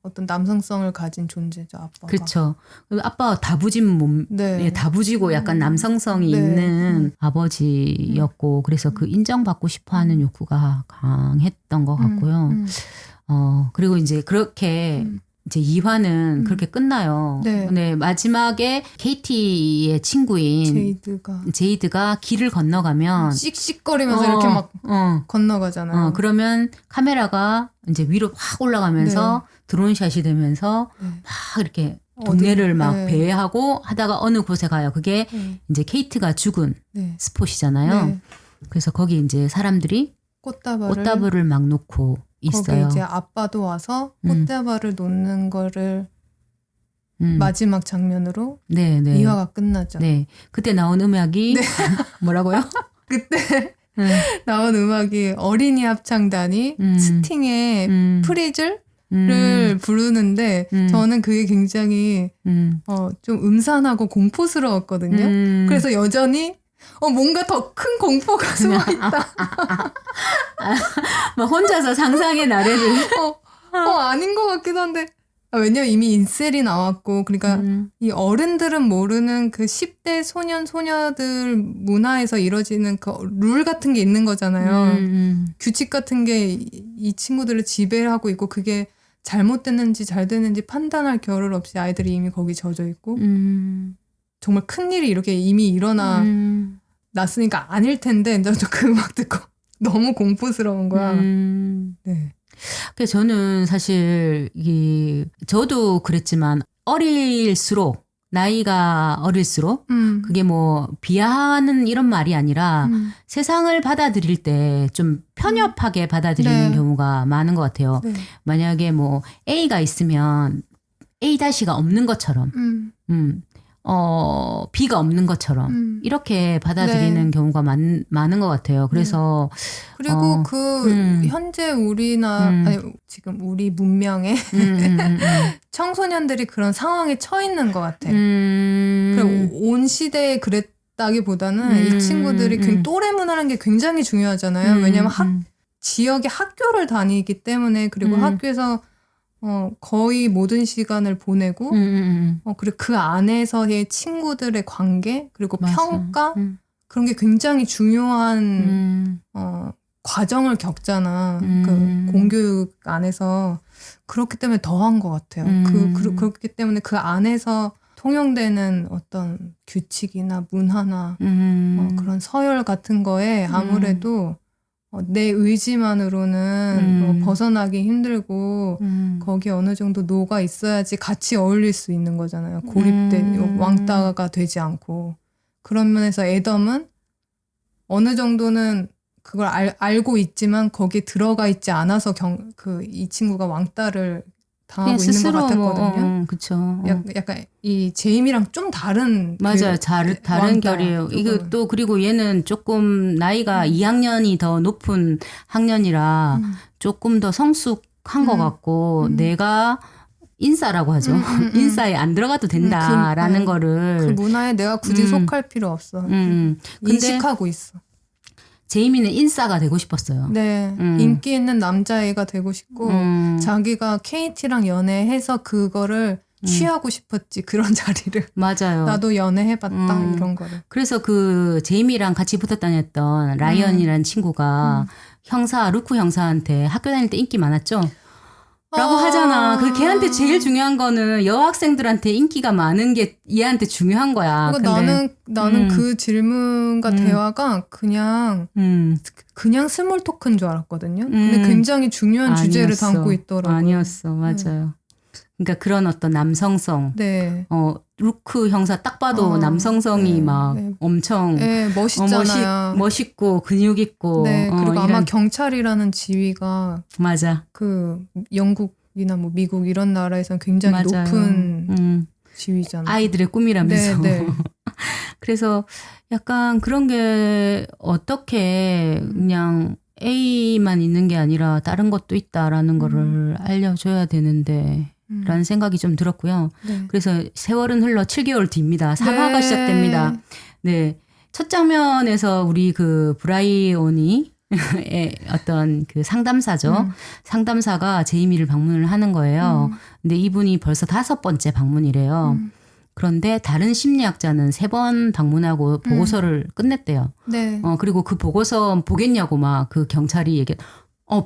어떤 남성성을 가진 존재죠, 아빠가. 그렇죠. 아빠가 다부진 몸에 네. 다부지고 약간 남성성이 네. 있는 아버지였고 그래서 그 인정받고 싶어하는 욕구가 강했던 것 같고요. 그리고 이제 그렇게 이제 2화는 그렇게 끝나요. 네. 근데 마지막에 케이티의 친구인 제이드가 길을 건너가면 씩씩거리면서 이렇게 막 건너가잖아요. 그러면 카메라가 이제 위로 확 올라가면서 드론샷이 되면서 막 이렇게 동네를 막 네. 배회하고 하다가 어느 곳에 가요. 그게 이제 케이트가 죽은 네. 스폿이잖아요. 네. 그래서 거기 이제 사람들이 꽃다발을 막 놓고 있어요. 거기 이제 아빠도 와서 꽃다발을 놓는 거를 마지막 장면으로 네. 2화가 끝나죠. 네. 그때 나온 음악이 뭐라고요? 그때 나온 음악이 어린이 합창단이 스팅의 프리즐을 부르는데 저는 그게 굉장히 좀 음산하고 공포스러웠거든요. 그래서 여전히 뭔가 더 큰 공포가 숨어있다. 막 혼자서 상상의 나래를. 아닌 것 같기도 한데. 왜냐면 이미 인셀이 나왔고, 그러니까 이 어른들은 모르는 그 10대 소년, 소녀들 문화에서 이뤄지는 그 룰 같은 게 있는 거잖아요. 규칙 같은 게 이 친구들을 지배하고 있고, 그게 잘못됐는지 잘 됐는지 판단할 겨를 없이 아이들이 이미 거기 젖어 있고, 정말 큰일이 이렇게 이미 일어났으니까 아닐 텐데, 저도 그 음악 듣고 너무 공포스러운 거야. 네. 그래서 저는 사실 저도 그랬지만 어릴수록 나이가 어릴수록 그게 뭐 비하하는 이런 말이 아니라 세상을 받아들일 때 좀 편협하게 받아들이는 네. 경우가 많은 것 같아요. 네. 만약에 뭐 A가 있으면 A-가 없는 것처럼 B가 없는 것처럼 이렇게 받아들이는 네. 경우가 많은 것 같아요. 그래서 그리고 현재 아니, 지금 우리 문명의 청소년들이 그런 상황에 처해 있는 것 같아요. 온 시대에 그랬다기보다는 이 친구들이 또래 문화라는 게 굉장히 중요하잖아요. 왜냐하면 지역의 학교를 다니기 때문에 그리고 학교에서 거의 모든 시간을 보내고 그리고 그 안에서의 친구들의 관계 그리고 맞아. 평가 그런 게 굉장히 중요한 과정을 겪잖아. 그 공교육 안에서 그렇기 때문에 더한 것 같아요. 그렇기 때문에 그 안에서 통용되는 어떤 규칙이나 문화나 그런 서열 같은 거에 아무래도 내 의지만으로는 벗어나기 힘들고 거기에 어느 정도 녹아 있어야지 같이 어울릴 수 있는 거잖아요. 왕따가 되지 않고. 그런 면에서 애덤은 어느 정도는 그걸 알고 있지만 거기에 들어가 있지 않아서 이 친구가 왕따를 당하고 있는 것 같았거든요. 그렇죠. 약간 이 제임이랑 좀 다른 맞아요. 다른 결이에요. 이거 또 그리고 얘는 조금 나이가 2학년이 더 높은 학년이라 조금 더 성숙한 것 같고 내가 인싸라고 하죠. 인싸에 안 들어가도 된다라는 거를 그 문화에 내가 굳이 속할 필요 없어. 근데 인식하고 있어. 제이미는 인싸가 되고 싶었어요. 네. 인기 있는 남자애가 되고 싶고 자기가 케이티랑 연애해서 그거를 취하고 싶었지. 그런 자리를. 맞아요. 나도 연애해봤다. 이런 거를. 그래서 그 제이미랑 같이 붙어 다녔던 라이언이라는 친구가 루크 형사한테 학교 다닐 때 인기 많았죠. 라고 하잖아. 그 걔한테 제일 중요한 거는 여학생들한테 인기가 많은 게 얘한테 중요한 거야. 그러니까 나는 그 질문과 대화가 그냥 스몰 토크인 줄 알았거든요. 근데 굉장히 중요한 주제를 담고 있더라고요. 아니었어. 맞아요. 그러니까 그런 어떤 남성성. 네. 루크 형사 딱 봐도 남성성이 막 엄청 멋있잖아요. 멋있고 근육 있고. 네. 그리고 아마 경찰이라는 지위가 맞아. 그 영국이나 뭐 미국 이런 나라에서는 굉장히 맞아요. 높은 지위잖아요. 아이들의 꿈이라면서. 네. 그래서 약간 그런 게 어떻게 그냥 A만 있는 게 아니라 다른 것도 있다라는 거를 알려줘야 되는데 라는 생각이 좀 들었고요. 네. 그래서 세월은 흘러 7개월 뒤입니다. 3화가 시작됩니다. 네. 첫 장면에서 우리 그 브라이온이 어떤 그 상담사죠. 상담사가 제이미를 방문을 하는 거예요. 근데 이분이 벌써 5번째 방문이래요. 그런데 다른 심리학자는 3번 방문하고 보고서를 끝냈대요. 네. 그리고 그 보고서 보겠냐고 막 그 경찰이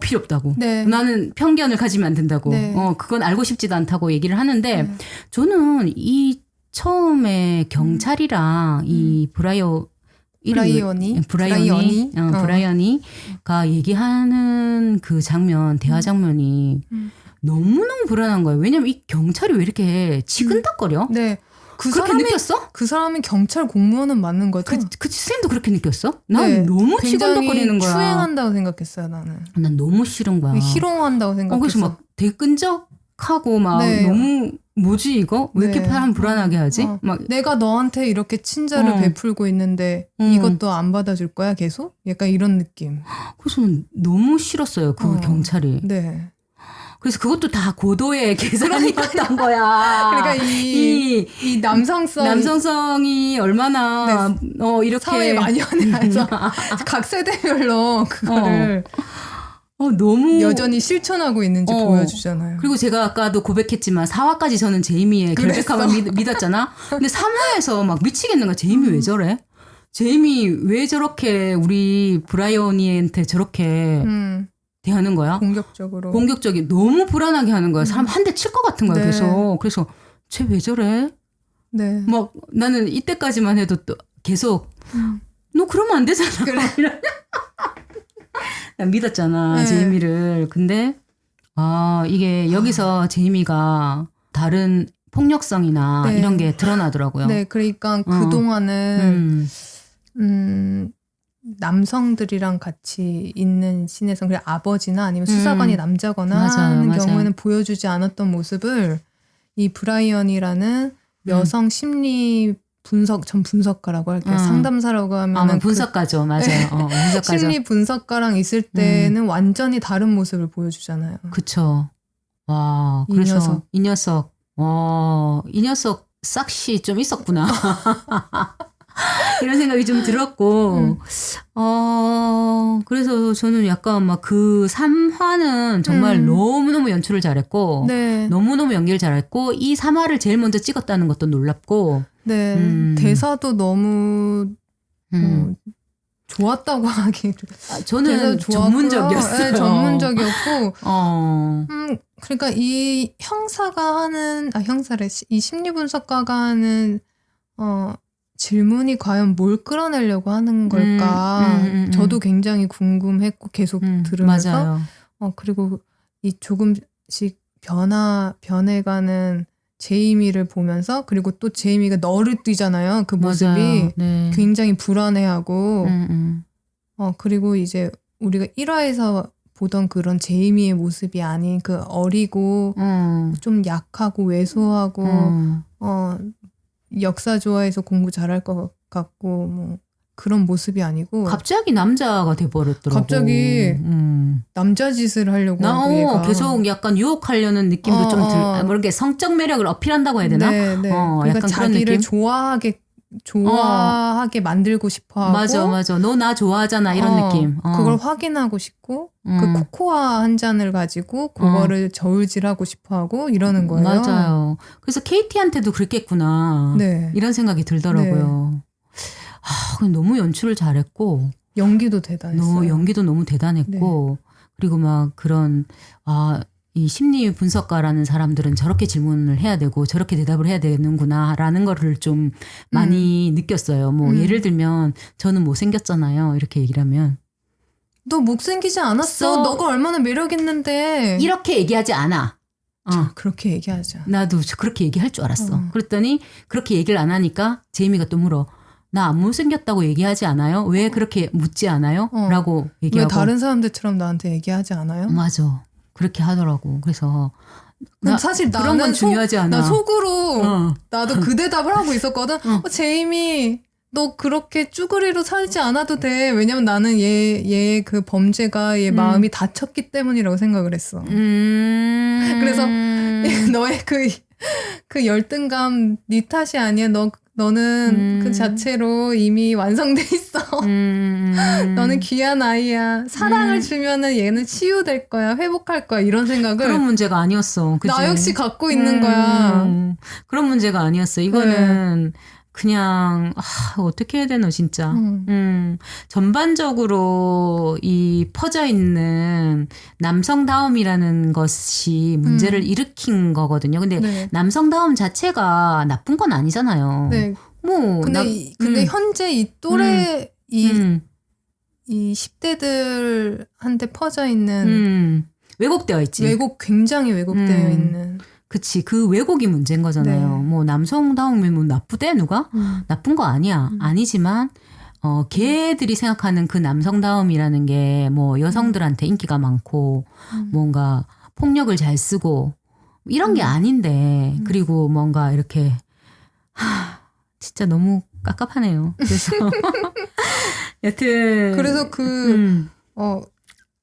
필요 없다고. 네. 나는 편견을 가지면 안 된다고. 네. 그건 알고 싶지도 않다고 얘기를 하는데 저는 이 처음에 경찰이랑 이 브라이언이가 얘기하는 그 장면, 대화 장면이 너무너무 불안한 거예요. 왜냐면 이 경찰이 왜 이렇게 치근덕거려? 네. 그렇게 느꼈어? 그 사람이 경찰 공무원은 맞는 거죠? 그 쌤도 그렇게 느꼈어? 난 너무 치근덕거리는 거야. 추행한다고 생각했어요, 나는. 난 너무 싫은 거야. 희롱한다고 생각했어. 그래서 막 되게 끈적하고 막 너무 뭐지 이거? 왜 이렇게 사람 불안하게 하지? 막 내가 너한테 이렇게 친절을 베풀고 있는데 이것도 안 받아줄 거야 계속? 약간 이런 느낌. 그래서 너무 싫었어요. 그 경찰이. 네. 그래서 그것도 다 고도의 계산이었던 거야. 그러니까 이 남성성이 얼마나 이렇게 사회에 만연해서 각 세대별로 그거를 너무 여전히 실천하고 있는지 보여주잖아요. 그리고 제가 아까도 고백했지만 4화까지 저는 제이미의 결백함을 믿었잖아. 근데 3화에서 막 미치겠는 거야. 제이미 왜 저래? 제이미 왜 저렇게 우리 브라이언이한테 저렇게 대하는 거야? 공격적이 너무 불안하게 하는 거야. 사람 한 대 칠 것 같은 거야. 그래서 쟤 왜 저래? 네. 막 나는 이때까지만 해도 또 계속 너 그러면 안 되잖아. 그래. 난 믿었잖아. 제이미를. 근데 이게 여기서 제이미가 다른 폭력성이나 이런 게 드러나더라고요. 네. 그러니까 그동안은 남성들이랑 같이 있는 씬에서 그냥 아버지나 아니면 수사관이 남자거나 하는 경우에는 보여주지 않았던 모습을 이 브라이언이라는 여성 심리 분석가라고 할게요. 상담사라고 하면 분석가죠. 맞아요. 분석가죠. 심리 분석가랑 있을 때는 완전히 다른 모습을 보여주잖아요. 그쵸. 와, 그래서 이 녀석 싹시 좀 있었구나. 이런 생각이 좀 들었고, 그래서 저는 약간 막 그 3화는 정말 너무너무 연출을 잘했고, 너무너무 연기를 잘했고, 이 3화를 제일 먼저 찍었다는 것도 놀랍고, 네. 대사도 너무, 좋았다고 하기. 저는 전문적이었어요. 네, 전문적이었고, 그러니까 이 이 심리분석가가 하는, 질문이 과연 뭘 끌어내려고 하는 걸까? 저도 굉장히 궁금했고 계속 들으면서 맞아요. 그리고 이 조금씩 변해가는 제이미를 보면서 그리고 또 제이미가 너를 뛰잖아요. 그 모습이 굉장히 불안해하고 그리고 이제 우리가 1화에서 보던 그런 제이미의 모습이 아닌 그 어리고 좀 약하고 왜소하고 역사 좋아해서 공부 잘할 것 같고 뭐 그런 모습이 아니고 갑자기 남자가 돼버렸더라고. 갑자기 남자 짓을 하려고 하고 얘가 계속 약간 유혹하려는 느낌도 좀 모르게 성적 매력을 어필한다고 해야 되나? 네. 그러니까 약간 자기를 좋아하게 만들고 싶어하고 맞아. 너 나 좋아하잖아 이런 느낌. 그걸 확인하고 싶고 그 코코아 한 잔을 가지고 그거를 저울질하고 싶어하고 이러는 거예요. 맞아요. 그래서 케이티한테도 그랬겠구나. 이런 생각이 들더라고요. 너무 연출을 잘했고 연기도 대단했어요. 연기도 너무 대단했고 그리고 막 그런 이 심리 분석가라는 사람들은 저렇게 질문을 해야 되고 저렇게 대답을 해야 되는구나라는 거를 좀 많이 느꼈어요. 뭐 예를 들면 저는 못생겼잖아요. 이렇게 얘기를 하면 너 못생기지 않았어. 너가 얼마나 매력 있는데. 이렇게 얘기하지 않아. 그렇게 얘기하자. 나도 그렇게 얘기할 줄 알았어. 그랬더니 그렇게 얘기를 안 하니까 제이미가 또 물어. 나 안 못생겼다고 얘기하지 않아요? 왜 그렇게 묻지 않아요? 라고 얘기하고. 왜 다른 사람들처럼 나한테 얘기하지 않아요? 맞아. 그렇게 하더라고. 그래서 사실 그런 나는 건 중요하지 않아. 나 속으로 나도 그 대답을 하고 있었거든. 제이미 너 그렇게 쭈그리로 살지 않아도 돼. 왜냐면 나는 얘의 그 범죄가 얘 마음이 다쳤기 때문이라고 생각을 했어. 그래서 너의 그 열등감 네 탓이 아니야. 너는 그 자체로 이미 완성돼 있어. 너는 귀한 아이야. 사랑을 주면은 얘는 치유될 거야. 회복할 거야. 이런 생각을. 그런 문제가 아니었어. 그치? 나 역시 갖고 있는 거야. 그런 문제가 아니었어. 이거는 그냥 어떻게 해야 되노 진짜. 전반적으로 이 퍼져 있는 남성다움이라는 것이 문제를 일으킨 거거든요. 근데 남성다움 자체가 나쁜 건 아니잖아요. 네. 뭐 근데 현재 이 또래 이 10대들한테 퍼져 있는 왜곡되어 있지. 굉장히 왜곡되어 있는. 그치. 그 왜곡이 문제인 거잖아요. 네. 뭐 남성다움이 뭐 나쁘대 누가? 나쁜 거 아니야. 아니지만 걔들이 생각하는 그 남성다움이라는 게 뭐 여성들한테 인기가 많고 뭔가 폭력을 잘 쓰고 이런 게 아닌데 그리고 뭔가 이렇게 진짜 너무 깝깝하네요. 그래서 여튼 그래서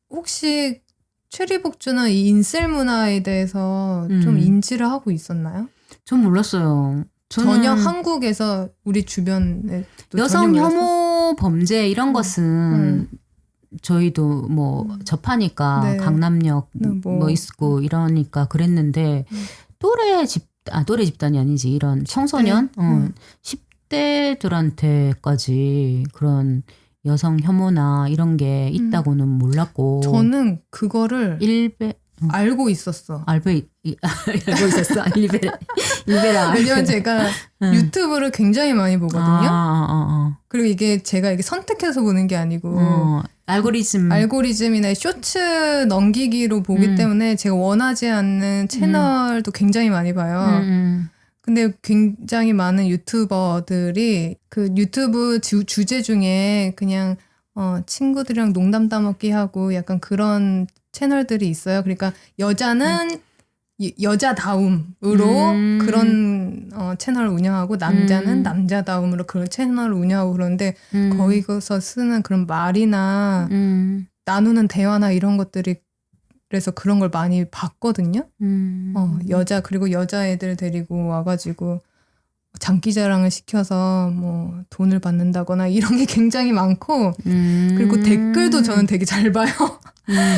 혹시 최리복주는 이 인셀 문화에 대해서 좀 인지를 하고 있었나요? 전 몰랐어요. 전혀 한국에서 우리 주변에 여성 혐오 범죄 이런 것은 저희도 뭐 접하니까 강남역 뭐 있고 이러니까 그랬는데 또래 집단이 아니지 이런 청소년 10대들한테까지 그런 여성 혐오나 이런 게 있다고는 몰랐고 저는 그거를 알고 있었어. 알고 있었어. 일베라. 왜냐면 제가 유튜브를 굉장히 많이 보거든요. 그리고 제가 이게 선택해서 보는 게 아니고 알고리즘이나 쇼츠 넘기기로 보기 때문에 제가 원하지 않는 채널도 굉장히 많이 봐요. 근데 굉장히 많은 유튜버들이 그 유튜브 주제 중에 그냥 친구들이랑 농담 따먹기 하고 약간 그런 채널들이 있어요. 그러니까 여자는 여자다움으로 그런 채널을 운영하고 남자는 남자다움으로 그런 채널을 운영하고 그러는데 거기서 쓰는 그런 말이나 나누는 대화나 이런 것들이 그래서 그런 걸 많이 봤거든요. 그리고 여자애들 데리고 와가지고 장기자랑을 시켜서 뭐 돈을 받는다거나 이런 게 굉장히 많고 그리고 댓글도 저는 되게 잘 봐요.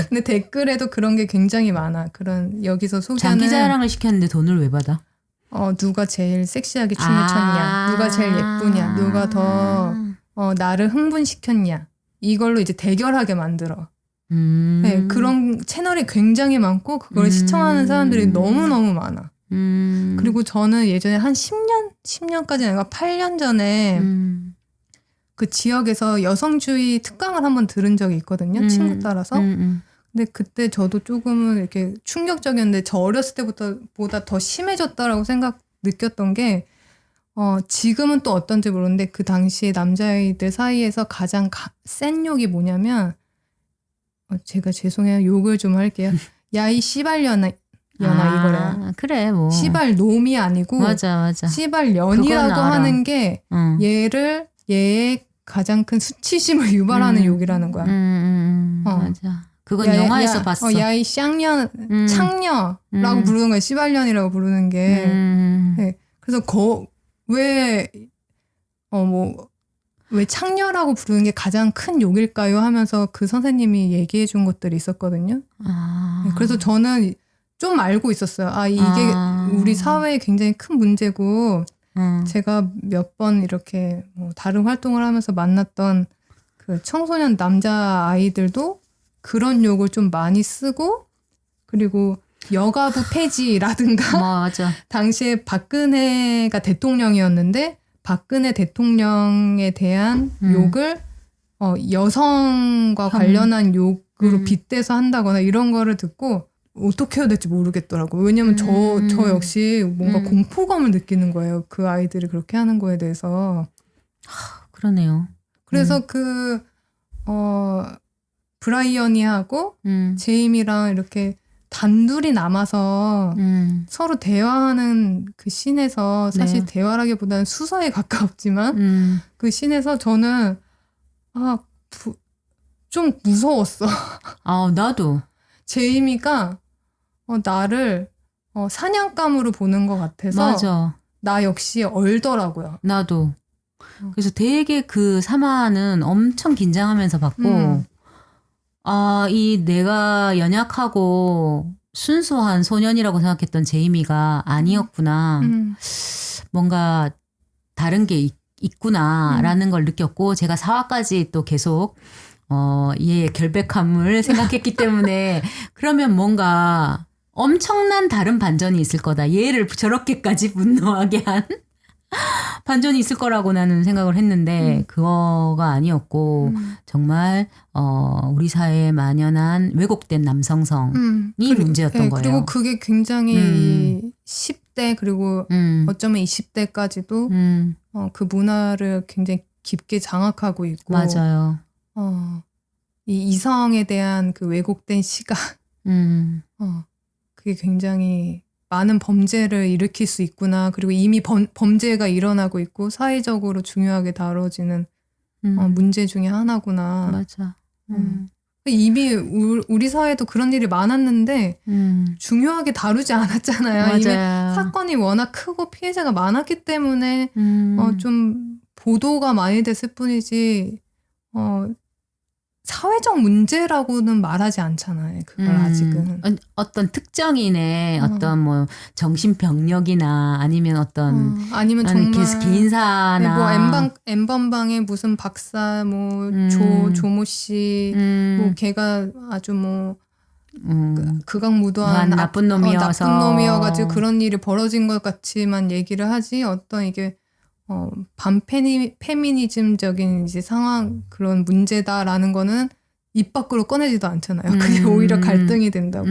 근데 댓글에도 그런 게 굉장히 많아. 그런 여기서 소개하는 장기자랑을 시켰는데 돈을 왜 받아? 누가 제일 섹시하게 춤을 췄냐, 누가 제일 예쁘냐, 누가 더 나를 흥분시켰냐 이걸로 이제 대결하게 만들어. 네, 그런 채널이 굉장히 많고 그걸 시청하는 사람들이 너무너무 많아. 그리고 저는 예전에 한 10년까지는 아니라 8년 전에 그 지역에서 여성주의 특강을 한번 들은 적이 있거든요. 친구 따라서. 근데 그때 저도 조금은 이렇게 충격적이었는데 저 어렸을 때보다 더 심해졌다라고 느꼈던 게 지금은 또 어떤지 모르는데 그 당시에 남자아이들 사이에서 가장 센 욕이 뭐냐면 제가 죄송해요. 욕을 좀 할게요. 야, 이 씨발년아 이거래요. 그래 뭐. 씨발놈이 아니고 맞아. 씨발년이라고 하는 게 얘의 가장 큰 수치심을 유발하는 욕이라는 거야. 맞아. 그건 영화에서 봤어. 야, 이 쌍년, 창녀라고 부르는 거야. 씨발년이라고 부르는 게. 네. 그래서 왜 창녀라고 부르는 게 가장 큰 욕일까요? 하면서 그 선생님이 얘기해 준 것들이 있었거든요. 네, 그래서 저는 좀 알고 있었어요. 이게 우리 사회에 굉장히 큰 문제고 제가 몇 번 이렇게 뭐 다른 활동을 하면서 만났던 그 청소년 남자 아이들도 그런 욕을 좀 많이 쓰고 그리고 여가부 폐지라든가 맞아. 당시에 박근혜가 대통령이었는데 박근혜 대통령에 대한 욕을 여성과 관련한 욕으로 빗대서 한다거나 이런 거를 듣고 어떻게 해야 될지 모르겠더라고요. 왜냐면 저 역시 뭔가 공포감을 느끼는 거예요. 그 아이들이 그렇게 하는 거에 대해서. 그러네요. 그래서 브라이언이하고 제임이랑 이렇게 단둘이 남아서 서로 대화하는 그 씬에서 사실 네. 대화라기보다는 수사에 가깝지만 그 씬에서 저는 좀 무서웠어. 아, 나도. 제이미가 나를 사냥감으로 보는 것 같아서 맞아. 나 역시 얼더라고요. 나도. 그래서 되게 그 3화는 엄청 긴장하면서 봤고, 이 내가 연약하고 순수한 소년이라고 생각했던 제이미가 아니었구나. 뭔가 다른 게 있구나라는 걸 느꼈고, 제가 4화까지 또 계속 얘의 결백함을 생각했기 때문에 그러면 뭔가 엄청난 다른 반전이 있을 거다. 얘를 저렇게까지 분노하게 한 반전이 있을 거라고 나는 생각을 했는데 그거가 아니었고 정말 우리 사회에 만연한 왜곡된 남성성이 문제였던 거예요. 그리고 그게 굉장히 10대 그리고 어쩌면 20대까지도 그 문화를 굉장히 깊게 장악하고 있고 맞아요. 이 이성에 대한 그 왜곡된 시각 그게 굉장히 많은 범죄를 일으킬 수 있구나. 그리고 이미 범죄가 일어나고 있고 사회적으로 중요하게 다뤄지는 문제 중에 하나구나. 맞아. 이미 우리 사회도 그런 일이 많았는데 중요하게 다루지 않았잖아요. 맞아요. 이미 사건이 워낙 크고 피해자가 많았기 때문에 좀 보도가 많이 됐을 뿐이지 사회적 문제라고는 말하지 않잖아요. 그걸 아직은. 어떤 특정인의 어떤 뭐 정신병력이나 아니면 어떤 아니면 정말 개인사나 뭐 엠번방에 무슨 박사 뭐 조모 씨 뭐 걔가 아주 뭐 극악무도한 나쁜 놈이어서 나쁜 놈이어가지고 그런 일이 벌어진 것 같이만 얘기를 하지 어떤 이게 반페미니즘적인 이제 상황 그런 문제다라는 거는 입 밖으로 꺼내지도 않잖아요. 그게 오히려 갈등이 된다고.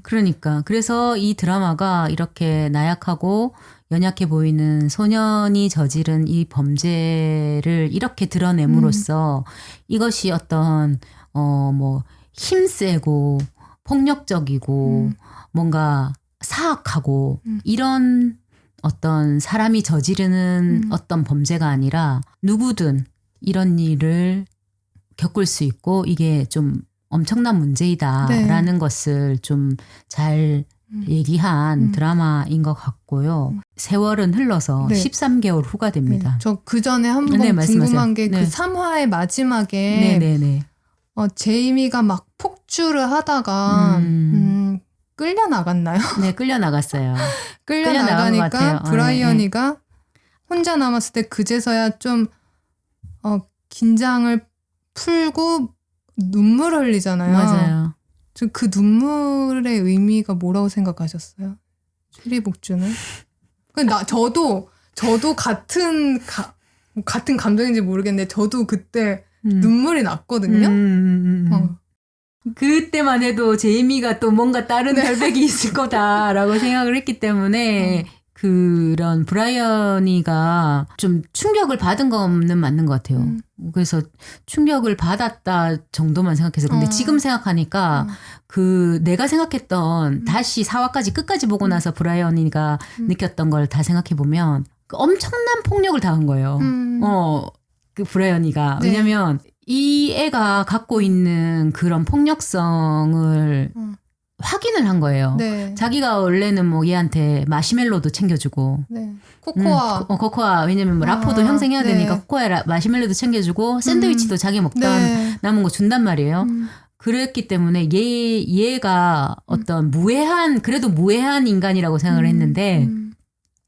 그러니까 그래서 이 드라마가 이렇게 나약하고 연약해 보이는 소년이 저지른 이 범죄를 이렇게 드러냄으로써 이것이 어떤 뭐 힘세고 폭력적이고 뭔가 사악하고 이런 어떤 사람이 저지르는 어떤 범죄가 아니라 누구든 이런 일을 겪을 수 있고 이게 좀 엄청난 문제이다라는 것을 좀 잘 얘기한 드라마인 것 같고요. 세월은 흘러서 13개월 후가 됩니다. 저 그 전에 한 번 궁금한 게 그 3화의 마지막에 제이미가 막 폭주를 하다가 끌려 나갔나요? 네, 끌려 나갔어요. 끌려 나가니까 브라이언이가 혼자 남았을 때 그제서야 좀 긴장을 풀고 눈물을 흘리잖아요. 맞아요. 그 눈물의 의미가 뭐라고 생각하셨어요? 추리복주는? 저도 같은 감정인지 모르겠는데 저도 그때 눈물이 났거든요. 그때만 해도 제이미가 또 뭔가 다른 결백이 있을 거다라고 생각을 했기 때문에 그런 브라이언이가 좀 충격을 받은 거는 맞는 것 같아요. 그래서 충격을 받았다 정도만 생각해서 근데 지금 생각하니까 그 내가 생각했던 다시 4화까지 끝까지 보고 나서 브라이언이가 느꼈던 걸 다 생각해 보면 엄청난 폭력을 당한 거예요. 그 브라이언이가 왜냐면 이 애가 갖고 있는 그런 폭력성을 확인을 한 거예요. 네. 자기가 원래는 뭐 얘한테 마시멜로도 챙겨주고, 코코아 왜냐면 뭐 라포도 형성해야 되니까 코코아 마시멜로도 챙겨주고 샌드위치도 자기 먹던 남은 거 준단 말이에요. 그랬기 때문에 얘가 어떤 그래도 무해한 인간이라고 생각을 했는데.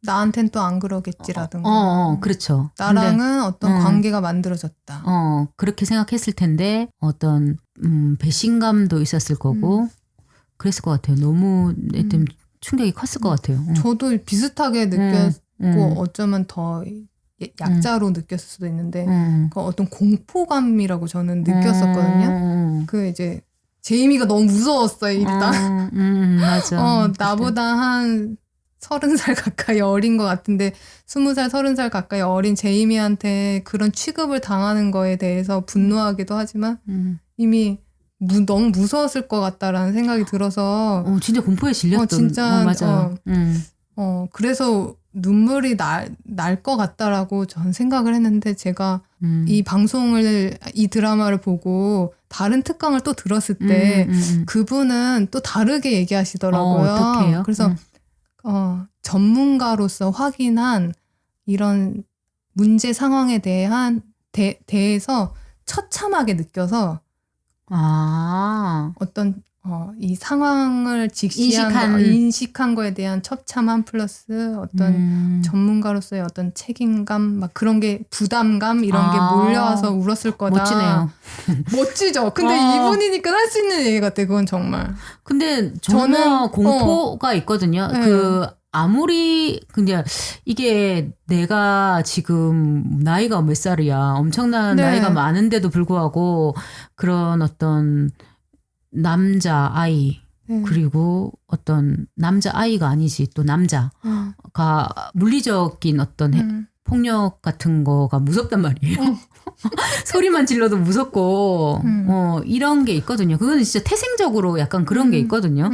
나한텐 또 안 그러겠지라든가. 그렇죠. 나랑은 근데, 어떤 관계가 만들어졌다. 그렇게 생각했을 텐데 어떤 배신감도 있었을 거고 그랬을 것 같아요. 너무 좀 충격이 컸을 것 같아요. 저도 비슷하게 느꼈고 어쩌면 더 약자로 느꼈을 수도 있는데 그 어떤 공포감이라고 저는 느꼈었거든요. 그 이제 제이미가 너무 무서웠어요, 일단. 맞아. 나보다 한 30살 가까이 어린 것 같은데 20살, 30살 가까이 어린 제이미한테 그런 취급을 당하는 거에 대해서 분노하기도 하지만 이미 너무 무서웠을 것 같다라는 생각이 들어서 진짜 공포에 질렸던. 진짜 맞아요. 그래서 눈물이 날 것 같다라고 전 생각을 했는데 제가 이 드라마를 보고 다른 특강을 또 들었을 때 그분은 또 다르게 얘기하시더라고요. 어떡해요? 그래서 전문가로서 확인한 이런 문제 상황에 대해서 처참하게 느껴서 어떤 이 상황을 인식한 거에 대한 처참함 플러스 어떤 전문가로서의 어떤 책임감 막 그런 게 부담감 이런 게 몰려와서 울었을 거다. 멋지네요. 멋지죠. 근데 이분이니까 할 수 있는 얘기 같아. 그건 정말. 근데 저는 공포가 있거든요. 네. 아무리 근데 이게 내가 지금 나이가 몇 살이야. 엄청난 나이가 많은데도 불구하고 그런 어떤 남자 아이 그리고 어떤 남자 아이가 아니지 또 남자가 물리적인 어떤 폭력 같은 거가 무섭단 말이에요. 소리만 질러도 무섭고 이런 게 있거든요. 그거는 진짜 태생적으로 약간 그런 게 있거든요.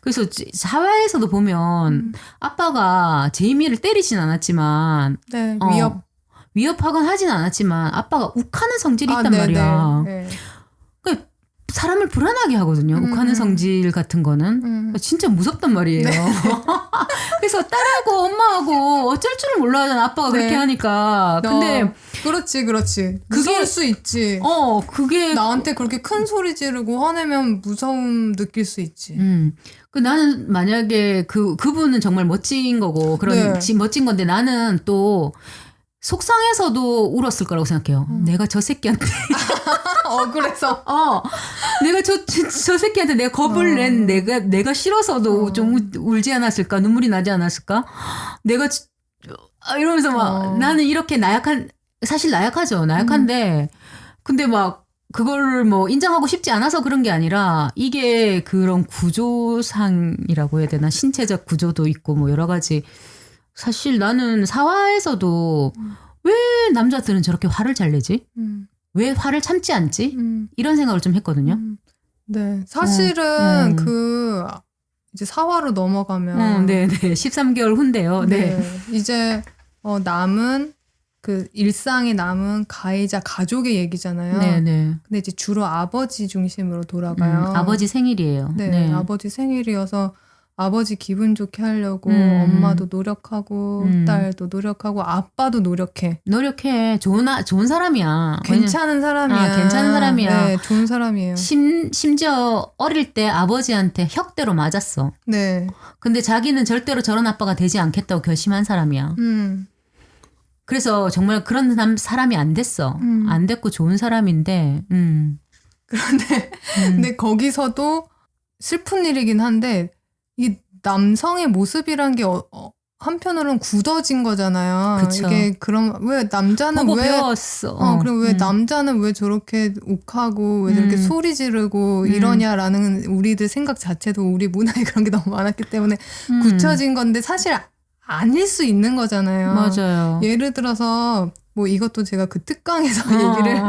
그래서 사회에서도 보면 아빠가 제이미를 때리진 않았지만 위협하건 하진 않았지만 아빠가 욱하는 성질이 있단 말이야. 그러니까 사람을 불안하게 하거든요. 욱하는 성질 같은 거는. 진짜 무섭단 말이에요. 그래서 딸하고 엄마하고 어쩔 줄을 몰라하잖아. 아빠가 그렇게 하니까. 근데 그렇지. 무서울 수 있지. 그게 나한테 그렇게 큰 소리 지르고 화내면 무서움 느낄 수 있지. 나는 만약에 그분은 정말 멋진 거고 그런 멋진 건데 나는 또 속상해서도 울었을 거라고 생각해요. 내가 저 새끼한테 그래서 내가 저 새끼한테 내가 겁을 낸 내가 싫어서도 좀 울지 않았을까? 눈물이 나지 않았을까? 내가 이러면서 막 나는 이렇게 사실 나약하죠. 나약한데 근데 막 그거를 뭐 인정하고 싶지 않아서 그런 게 아니라 이게 그런 구조상이라고 해야 되나? 신체적 구조도 있고 뭐 여러 가지 사실 나는 사화에서도 왜 남자들은 저렇게 화를 잘 내지? 왜 화를 참지 않지? 이런 생각을 좀 했거든요. 네. 사실은 이제 사화로 넘어가면. 13개월 후인데요. 이제 남은 그 일상에 남은 가해자 가족의 얘기잖아요. 근데 이제 주로 아버지 중심으로 돌아가요. 아버지 생일이에요. 아버지 생일이어서 아버지 기분 좋게 하려고 엄마도 노력하고 딸도 노력하고 아빠도 노력해. 좋은 사람이야. 괜찮은 사람이야. 괜찮은 사람이야. 네, 좋은 사람이에요. 심지어 어릴 때 아버지한테 혁대로 맞았어. 근데 자기는 절대로 저런 아빠가 되지 않겠다고 결심한 사람이야. 그래서 정말 그런 사람이 안 됐어. 안 됐고 좋은 사람인데. 그런데 근데 거기서도 슬픈 일이긴 한데 이 남성의 모습이란 게 한편으로는 굳어진 거잖아요. 그쵸. 이게 그럼 왜 남자는 보고 왜 배웠어. 그럼 왜 남자는 왜 저렇게 욱하고 왜 저렇게 소리 지르고 이러냐라는 우리들 생각 자체도 우리 문화에 그런 게 너무 많았기 때문에 굳혀진 건데 사실 아닐 수 있는 거잖아요. 맞아요. 예를 들어서 뭐 이것도 제가 그 특강에서 얘기를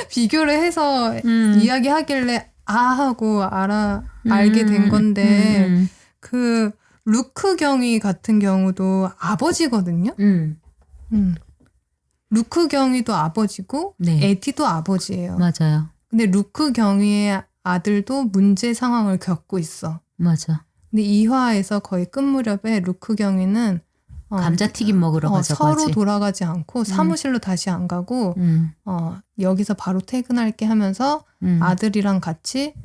비교를 해서 이야기하길래 하고 알게 된 건데 그 루크 경위 같은 경우도 아버지거든요. 루크 경위도 아버지고 에디도 아버지예요. 맞아요. 근데 루크 경위의 아들도 문제 상황을 겪고 있어. 맞아. 근데 2화에서 거의 끝 무렵에 루크 경위는 감자튀김 먹으러 가자고 서로 하지. 돌아가지 않고 사무실로 다시 안 가고 여기서 바로 퇴근할게 하면서 아들이랑 같이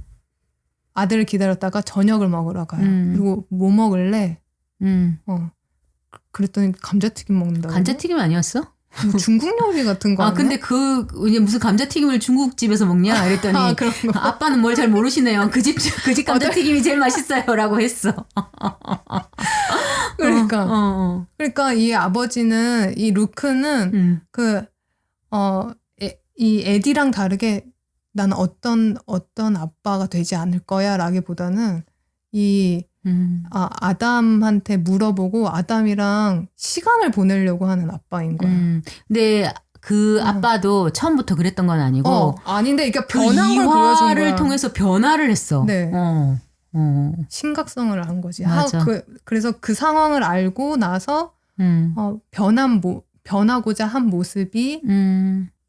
아들을 기다렸다가 저녁을 먹으러 가요. 그리고 뭐 먹을래? 그랬더니 감자튀김 먹는다고. 감자튀김 아니었어? 뭐 중국 요리 같은 거 아, 아니야? 근데 이제 무슨 감자튀김을 중국집에서 먹냐? 이랬더니, 아, 그런 거. 아빠는 뭘 잘 모르시네요. 그 집 감자튀김이 제일 맛있어요. 라고 했어. 그러니까. 그러니까 이 아버지는, 이 루크는 이 에디랑 다르게 나는 어떤 아빠가 되지 않을 거야 라기보다는 아담한테 물어보고 아담이랑 시간을 보내려고 하는 아빠인 거야. 근데 그 아빠도 처음부터 그랬던 건 아니고. 아닌데, 그러니까 그 변한 걸 보여준 거야. 이화를 통해서 변화를 했어. 네. 심각성을 한 거지. 맞아. 그래서 그 상황을 알고 나서 변하고자 한 모습이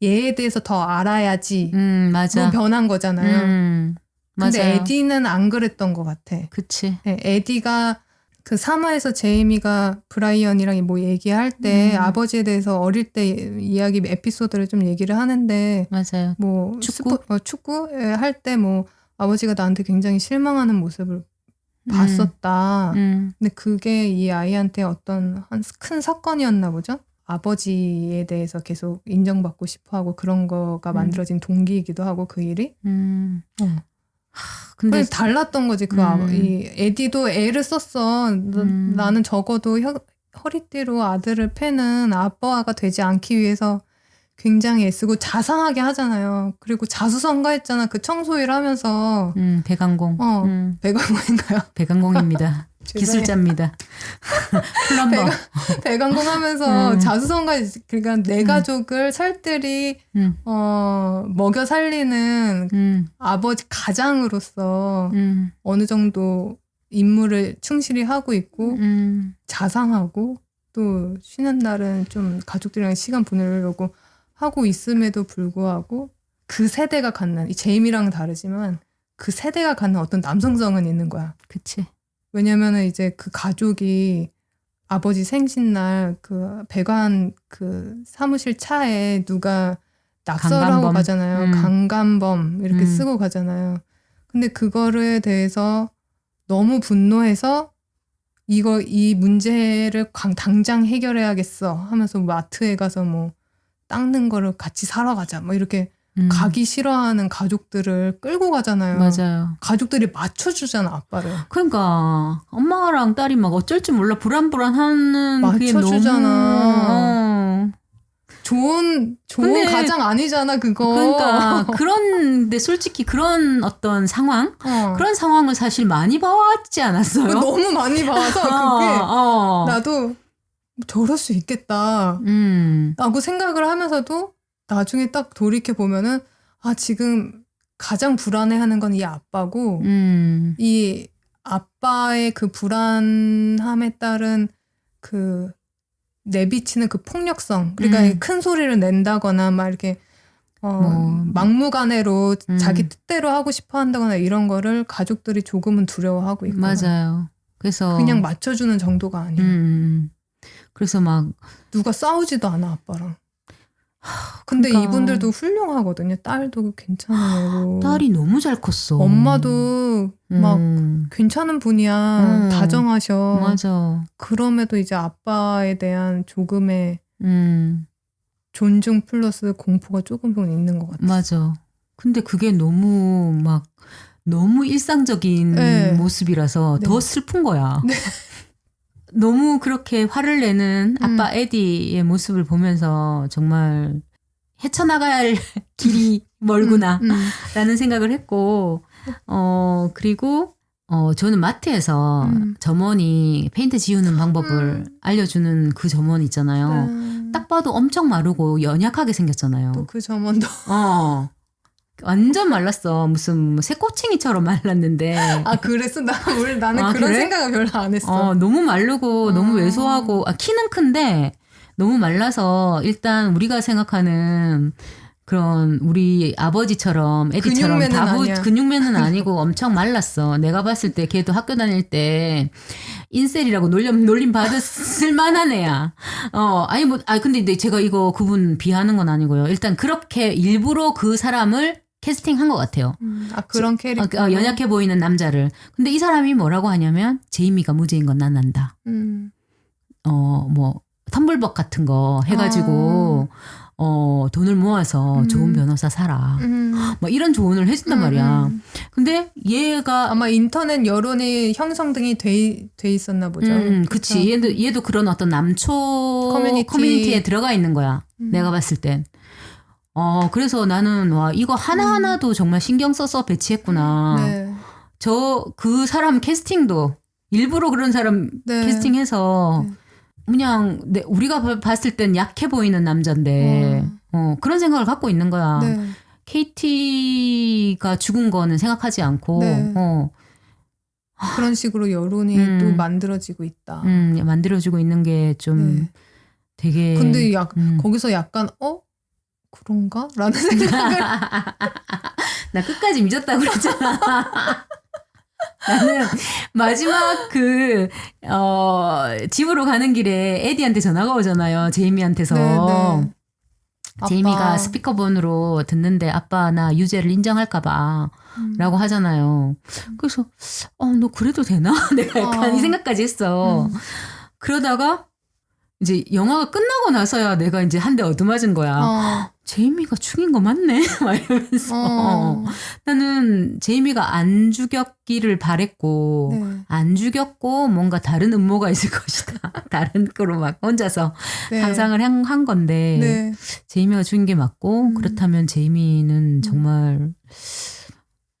얘에 대해서 더 알아야지. 맞아. 변한 거잖아요. 근데 맞아요. 에디는 안 그랬던 것 같아. 그치. 네, 에디가 그 3화에서 제이미가 브라이언이랑 뭐 얘기할 때 아버지에 대해서 어릴 때 이야기 에피소드를 좀 얘기를 하는데 맞아요. 뭐 축구? 축구 할 때 뭐 아버지가 나한테 굉장히 실망하는 모습을 봤었다. 근데 그게 이 아이한테 어떤 큰 사건이었나 보죠. 아버지에 대해서 계속 인정받고 싶어하고 그런 거가 만들어진 동기이기도 하고 그 일이. 근데 달랐던 거지. 이 에디도 애를 썼어. 나는 적어도 허리띠로 아들을 패는 아빠가 되지 않기 위해서 굉장히 애쓰고 자상하게 하잖아요. 그리고 자수성가했잖아. 그 청소일 하면서. 배강공. 배강공인가요? 배강공입니다. 기술자입니다. 플럼버. 배강공 하면서 자수성가, 그러니까 내 가족을 살뜰히 먹여 살리는 아버지 가장으로서 어느 정도 임무를 충실히 하고 있고 자상하고 또 쉬는 날은 좀 가족들이랑 시간 보내려고 하고 있음에도 불구하고 그 세대가 갖는, 이 제이미랑은 다르지만 그 세대가 갖는 어떤 남성성은 있는 거야. 그치. 왜냐면은 이제 그 가족이 아버지 생신날 그 배관 그 사무실 차에 누가 낙서를 하고 강간범. 가잖아요. 강간범 이렇게 쓰고 가잖아요. 근데 그거에 대해서 너무 분노해서 이 문제를 당장 해결해야겠어 하면서 마트에 가서 뭐 닦는 거를 같이 사러 가자 뭐 이렇게 가기 싫어하는 가족들을 끌고 가잖아요. 맞아요. 가족들이 맞춰주잖아, 아빠를. 그러니까 엄마랑 딸이 막 어쩔 줄 몰라 불안불안하는 그게 맞춰주잖아. 너무 좋은 근데 가장 아니잖아, 그거. 그러니까 그런데 솔직히 그런 어떤 상황 그런 상황을 사실 많이 봐왔지 않았어요? 너무 많이 봐서 그게 나도 저럴 수 있겠다 라고 생각을 하면서도 나중에 딱 돌이켜 보면은 지금 가장 불안해하는 건 이 아빠고 이 아빠의 그 불안함에 따른 그 내비치는 그 폭력성, 그러니까 큰 소리를 낸다거나 막 이렇게 막무가내로 자기 뜻대로 하고 싶어 한다거나 이런 거를 가족들이 조금은 두려워하고 있거나. 맞아요. 그래서 그냥 맞춰주는 정도가 아니에요. 그래서 막 누가 싸우지도 않아, 아빠랑. 근데 그러니까. 이분들도 훌륭하거든요. 딸도 괜찮은 애고. 딸이 너무 잘 컸어. 엄마도 막 괜찮은 분이야. 다정하셔. 맞아. 그럼에도 이제 아빠에 대한 조금의 존중 플러스 공포가 조금은 있는 것 같아. 맞아. 근데 그게 너무 일상적인 네. 모습이라서 더 슬픈 거야. 네. 너무 그렇게 화를 내는 아빠 에디의 모습을 보면서 정말 헤쳐나가야 할 길이 멀구나 라는 생각을 했고 그리고 저는 마트에서 점원이 페인트 지우는 방법을 알려주는 그 점원 있잖아요. 딱 봐도 엄청 마르고 연약하게 생겼잖아요. 또 그 점원도 완전 말랐어. 무슨 새꼬챙이처럼 말랐는데. 그랬어? 나는 그런 그래? 생각을 별로 안 했어. 너무 마르고 너무 왜소하고 키는 큰데 너무 말라서 일단 우리가 생각하는 그런 우리 아버지처럼 에디처럼 근육맨은 아니고 엄청 말랐어. 내가 봤을 때 걔도 학교 다닐 때 인셀이라고 놀림 받았을 만한 애야. 근데 제가 이거 그분 비하하는 건 아니고요. 일단 그렇게 일부러 그 사람을 캐스팅한 것 같아요. 그런 캐릭터. 연약해 보이는 남자를. 근데 이 사람이 뭐라고 하냐면 제이미가 무죄인 건 난 안다. 텀블벅 같은 거 해가지고 돈을 모아서 좋은 변호사 사라. 막 이런 조언을 해준단 말이야. 근데 얘가 아마 인터넷 여론이 형성등이 돼 있었나 보죠. 그치. 얘도 그런 어떤 남초 커뮤니티에 들어가 있는 거야. 내가 봤을 땐. 그래서 나는 와 이거 하나하나도 정말 신경 써서 배치했구나. 네. 그 사람 캐스팅도 일부러 그런 사람 네. 캐스팅해서 그냥 우리가 봤을 땐 약해 보이는 남자인데 그런 생각을 갖고 있는 거야. 네. KT가 죽은 거는 생각하지 않고 네. 그런 식으로 여론이 또 만들어지고 있다. 만들어지고 있는 게 좀 되게 근데 거기서 약간 그런가? 라는 생각을 나 끝까지 믿었다고 그랬잖아. 나는 마지막 집으로 가는 길에 에디한테 전화가 오잖아요. 제이미한테서. 네. 제이미가 아빠. 스피커폰으로 듣는데 아빠 나 유죄를 인정할까봐 라고 하잖아요. 그래서 너 그래도 되나? 내가 약간 이 생각까지 했어. 그러다가 이제 영화가 끝나고 나서야 내가 이제 한 대 얻어맞은 거야. 제이미가 죽인 거 맞네? 막 이러면서. 나는 제이미가 안 죽였기를 바랬고, 안 죽였고, 뭔가 다른 음모가 있을 것이다. 다른 거로 막 혼자서 상상을 한 건데, 제이미가 죽인 게 맞고, 그렇다면 제이미는 정말,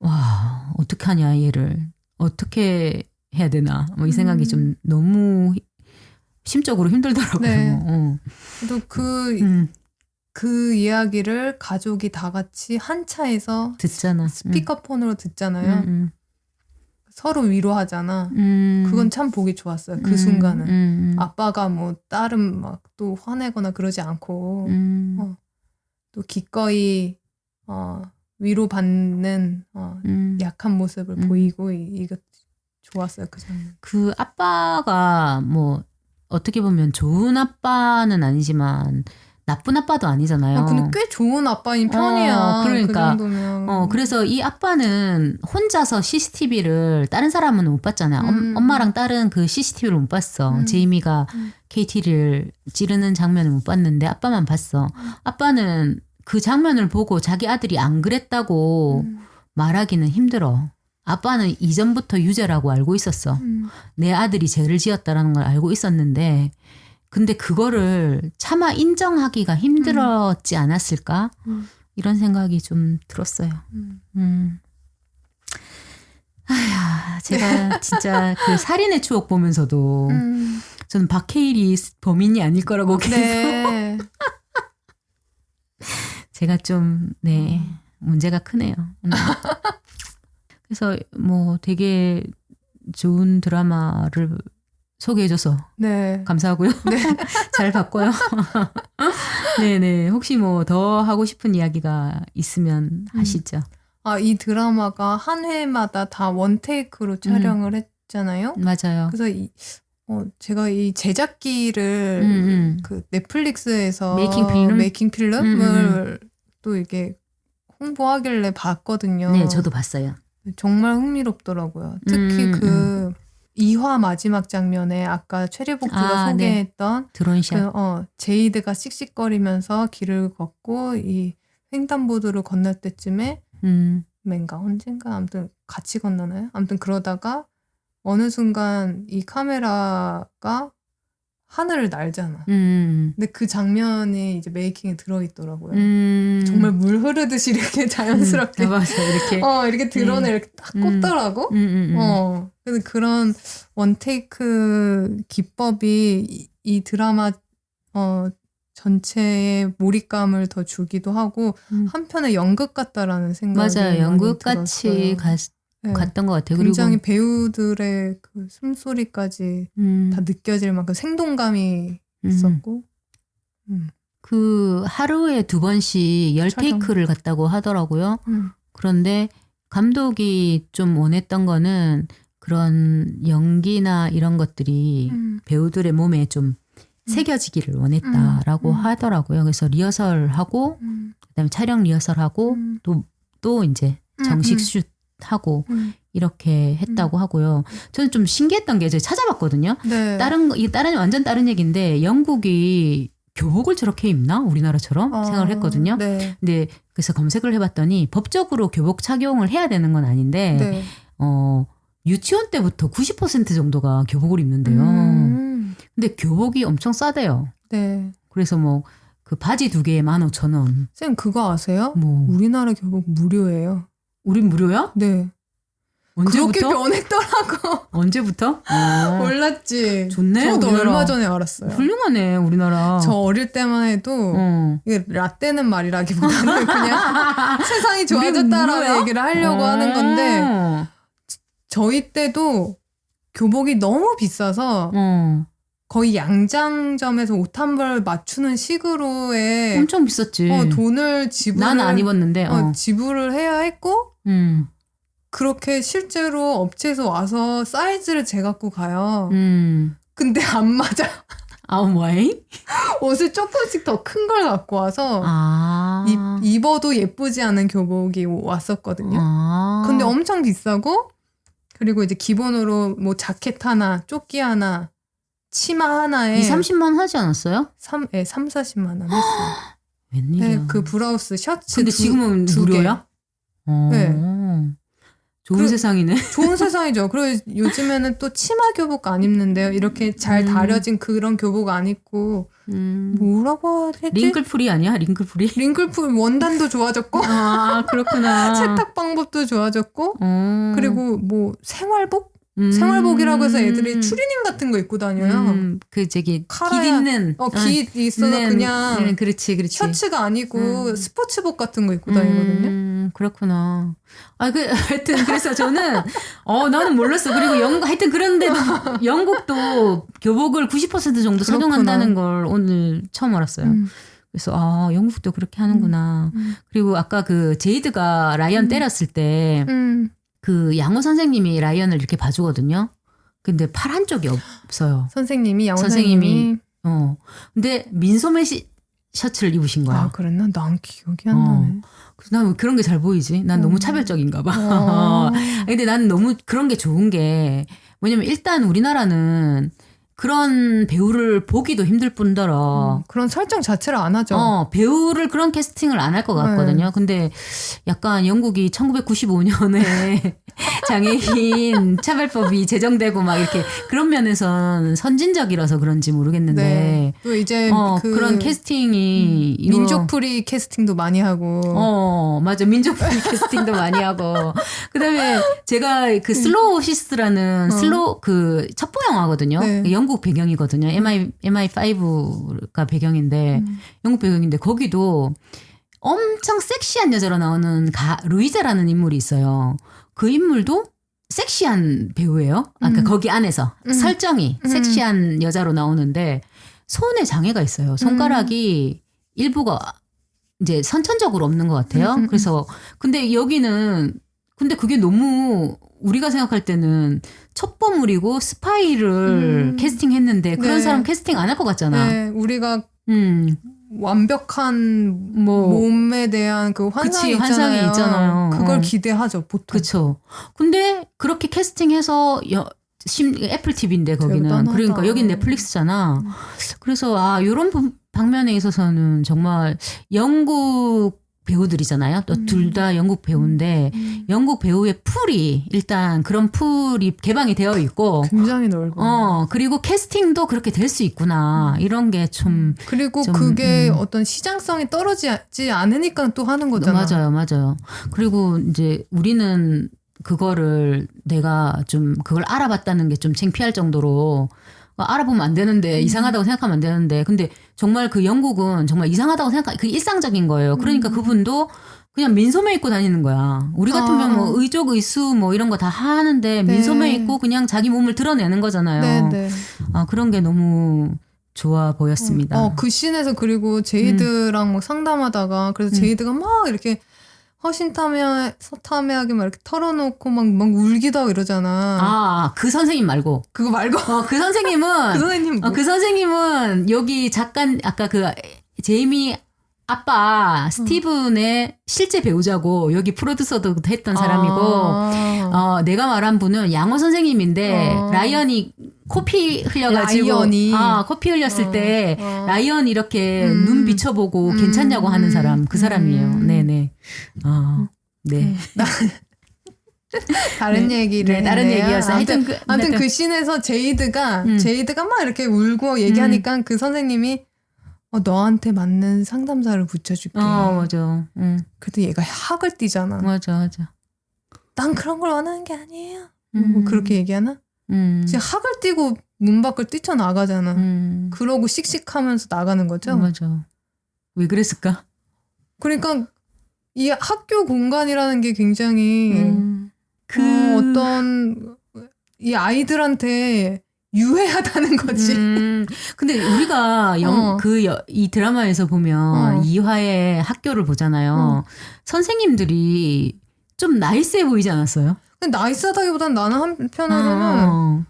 와, 어떻게 하냐, 얘를. 어떻게 해야 되나. 뭐 이 생각이 좀 너무 심적으로 힘들더라고요. 네. 또 그 이야기를 가족이 다 같이 한 차에서 듣잖아. 스피커폰으로 듣잖아요. 서로 위로하잖아. 그건 참 보기 좋았어요. 그 순간은. 아빠가 뭐 딸은 막 또 화내거나 그러지 않고 또 기꺼이 위로받는 약한 모습을 보이고 이거 좋았어요. 그 장면. 그 아빠가 뭐 어떻게 보면 좋은 아빠는 아니지만 나쁜 아빠도 아니잖아요. 근데 꽤 좋은 아빠인 편이야. 그러니까. 그 정도면. 그래서 이 아빠는 혼자서 CCTV를 다른 사람은 못 봤잖아요. 엄마랑 딸은 그 CCTV를 못 봤어. 제이미가 KT를 찌르는 장면을 못 봤는데 아빠만 봤어. 아빠는 그 장면을 보고 자기 아들이 안 그랬다고 말하기는 힘들어. 아빠는 이전부터 유죄라고 알고 있었어. 내 아들이 죄를 지었다라는 걸 알고 있었는데 근데 그거를 차마 인정하기가 힘들었지 않았을까? 이런 생각이 좀 들었어요. 아휴, 제가 진짜 그 살인의 추억 보면서도 저는 박해일이 범인이 아닐 거라고 계속 제가 좀 문제가 크네요. 그래서 뭐 되게 좋은 드라마를 소개해줘서 감사하고요. 잘 봤고요. 네네. 혹시 뭐 더 하고 싶은 이야기가 있으면 하시죠. 이 드라마가 한 회마다 다 원테이크로 촬영을 했잖아요. 맞아요. 그래서 제가 이 제작기를 그 넷플릭스에서 메이킹 필름을 또 이게 홍보하길래 봤거든요. 네, 저도 봤어요. 정말 흥미롭더라고요. 특히 그 2화 마지막 장면에 아까 최리복주가 소개했던 드론샷. 제이드가 씩씩거리면서 길을 걷고 이 횡단보도를 건널 때쯤에 맨가 언젠가 아무튼 같이 건너나요? 아무튼 그러다가 어느 순간 이 카메라가 하늘을 날잖아. 근데 그 장면이 이제 메이킹에 들어있더라고요. 정말 물 흐르듯이 이렇게 자연스럽게 이렇게 드론을 이렇게 딱 꽂더라고. 그래서 그런 원테이크 기법이 이 드라마 전체의 몰입감을 더 주기도 하고 한편의 연극 같다라는 생각이 맞아요. 연극같이 네. 갔던 것 같아요. 굉장히 그리고 배우들의 그 숨소리까지 다 느껴질 만큼 생동감이 있었고 그 하루에 2번씩 10테이크를 갔다고 하더라고요. 그런데 감독이 좀 원했던 거는 그런 연기나 이런 것들이 배우들의 몸에 좀 새겨지기를 원했다라고 하더라고요. 그래서 리허설하고 그다음에 촬영 리허설하고 또 이제 정식 슛하고 이렇게 했다고 하고요. 저는 좀 신기했던 게 제가 찾아봤거든요. 네. 다른 완전 다른 얘기인데 영국이 교복을 저렇게 입나 우리나라처럼 생각을 했거든요. 네. 근데 그래서 검색을 해봤더니 법적으로 교복 착용을 해야 되는 건 아닌데 네. 유치원 때부터 90% 정도가 교복을 입는데요. 근데 교복이 엄청 싸대요. 네. 그래서 뭐 그 바지 2개에 15,000원. 쌤 그거 아세요? 뭐 우리나라 교복 무료예요. 우린 무료야? 네. 그렇게 언제부터? 변했더라고. 언제부터? 몰랐지. 좋네. 저도 우리나라. 얼마 전에 알았어요. 훌륭하네 우리나라. 저 어릴 때만 해도 이게 라떼는 말이라기보다는 그냥 세상이 좋아졌다라는 얘기를 하려고 하는 건데 저희 때도 교복이 너무 비싸서 거의 양장점에서 옷 한 벌 맞추는 식으로의 엄청 비쌌지. 돈을 지불을 난 안 입었는데. 지불을 해야 했고 그렇게 실제로 업체에서 와서 사이즈를 재갖고 가요. 근데 안 맞아. 왜? 옷을 조금씩 더 큰 걸 갖고 와서 아. 입어도 예쁘지 않은 교복이 왔었거든요. 근데 엄청 비싸고 그리고 이제 기본으로 뭐 자켓 하나, 조끼 하나, 치마 하나에 30만 원 하지 않았어요? 40만 원 했어요. 웬일이야. 네, 그 브라우스 셔츠 근데 지금은 무료야? 네. 좋은 세상이네. 좋은 세상이죠. 그리고 요즘에는 또 치마 교복 안 입는데요. 이렇게 잘 다려진 그런 교복 안 입고 뭐라고 했지? 링클프리 아니야? 링클프리? 링클풀 원단도 좋아졌고 아 그렇구나. 세탁 방법도 좋아졌고 그리고 뭐 생활복? 생활복이라고 해서 애들이 추리닝 같은 거 입고 다녀요. 그 저기 카라야. 길 있는 길 있어서 그냥 그렇지. 셔츠가 아니고 스포츠복 같은 거 입고 다니거든요. 그렇구나. 하여튼 그래서 저는 나는 몰랐어. 그리고 하여튼 그런데도 영국도 교복을 90% 정도 착용한다는 걸 오늘 처음 알았어요. 그래서 영국도 그렇게 하는구나. 그리고 아까 그 제이드가 라이언 때렸을 때 그 양호 선생님이 라이언을 이렇게 봐주거든요. 근데 팔 한쪽이 없어요. 양호 선생님이. 근데 민소매 셔츠를 입으신 거야. 아, 그랬나? 난 기억이 안 나네. 그래서 난 그런 게 잘 보이지. 난 너무 차별적인가 봐. 근데 나는 너무 그런 게 좋은 게 뭐냐면 일단 우리나라는 그런 배우를 보기도 힘들 뿐더러 그런 설정 자체를 안 하죠. 배우를 그런 캐스팅을 안 할 것 같거든요. 근데 약간 영국이 1995년에 장애인 차별법이 제정되고 막 이렇게 그런 면에선 선진적이라서 그런지 모르겠는데 네. 또 이제 그런 캐스팅이 민족풀이 캐스팅도 많이 하고 맞아. 민족풀이 캐스팅도 많이 하고 그다음에 제가 그 슬로우시스라는 그 첩보 영화거든요. 네. 영국 배경이거든요. MI5가 배경인데 영국 배경인데 거기도 엄청 섹시한 여자로 나오는 루이자라는 인물이 있어요. 그 인물도 섹시한 배우예요. 그러니까 거기 안에서 설정이 섹시한 여자로 나오는데 손에 장애가 있어요. 손가락이 일부가 이제 선천적으로 없는 것 같아요. 그래서 근데 그게 너무 우리가 생각할 때는 첩보물이고 스파이를 캐스팅했는데 그런 사람 캐스팅 안 할 것 같잖아. 네, 우리가 완벽한 몸에 대한 그 환상이 있잖아요. 그걸 기대하죠, 보통. 그렇죠. 근데 그렇게 캐스팅해서 애플 TV인데 거기는 대단하다. 그러니까 여긴 넷플릭스잖아. 그래서 이런 방면에 있어서는 정말 영국 배우들이잖아요. 또 둘 다 영국 배우인데 영국 배우의 풀이 일단 그런 풀이 개방이 되어 있고 굉장히 넓어. 그리고 캐스팅도 그렇게 될 수 있구나. 이런 게 좀 그리고 그게 어떤 시장성이 떨어지지 않으니까 또 하는 거잖아. 맞아요. 그리고 이제 우리는 그거를 내가 좀 그걸 알아봤다는 게 좀 창피할 정도로 알아보면 안 되는데 이상하다고 생각하면 안 되는데 근데 정말 그 영국은 정말 이상하다고 그 일상적인 거예요. 그러니까 그분도 그냥 민소매 입고 다니는 거야. 우리 같으면 뭐 의족 의수 뭐 이런 거 다 하는데 민소매 입고 그냥 자기 몸을 드러내는 거잖아요. 네. 그런 게 너무 좋아 보였습니다. 그 씬에서 그리고 제이드랑 막 상담하다가 그래서 제이드가 막 이렇게 허심탄회하게 막 이렇게 털어놓고 막 울기도 하고 이러잖아. 그 선생님 말고. 그거 말고. 그 선생님은. 그 선생님. 그 선생님은 여기 잠깐 아까 그 제이미 아빠 스티븐의 실제 배우자고 여기 프로듀서도 했던 사람이고 내가 말한 분은 양호 선생님인데 라이언이 코피 흘려가지고 라이언이. 코피 흘렸을 때 라이언 이렇게 눈 비춰보고 괜찮냐고 하는 사람 그 사람이에요. 네네. 네. 다른 얘기를 네, 다른 했네요. 얘기였어요. 아무튼 그 씬에서 제이드가 막 이렇게 울고 얘기하니까 그 선생님이 너한테 맞는 상담사를 붙여줄게. 맞아. 그래도 얘가 학을 띄잖아. 맞아. 난 그런 걸 원하는 게 아니에요. 뭐 그렇게 얘기하나? 진짜 학을 띄고 문 밖을 뛰쳐나가잖아. 그러고 씩씩하면서 나가는 거죠. 맞아. 왜 그랬을까? 그러니까 이 학교 공간이라는 게 굉장히 어떤 이 아이들한테 유해하다는 거지. 근데 우리가 이 드라마에서 보면 이화의 학교를 보잖아요. 선생님들이 좀 나이스해 보이지 않았어요? 근데 나이스하다기보단 나는 한편으로는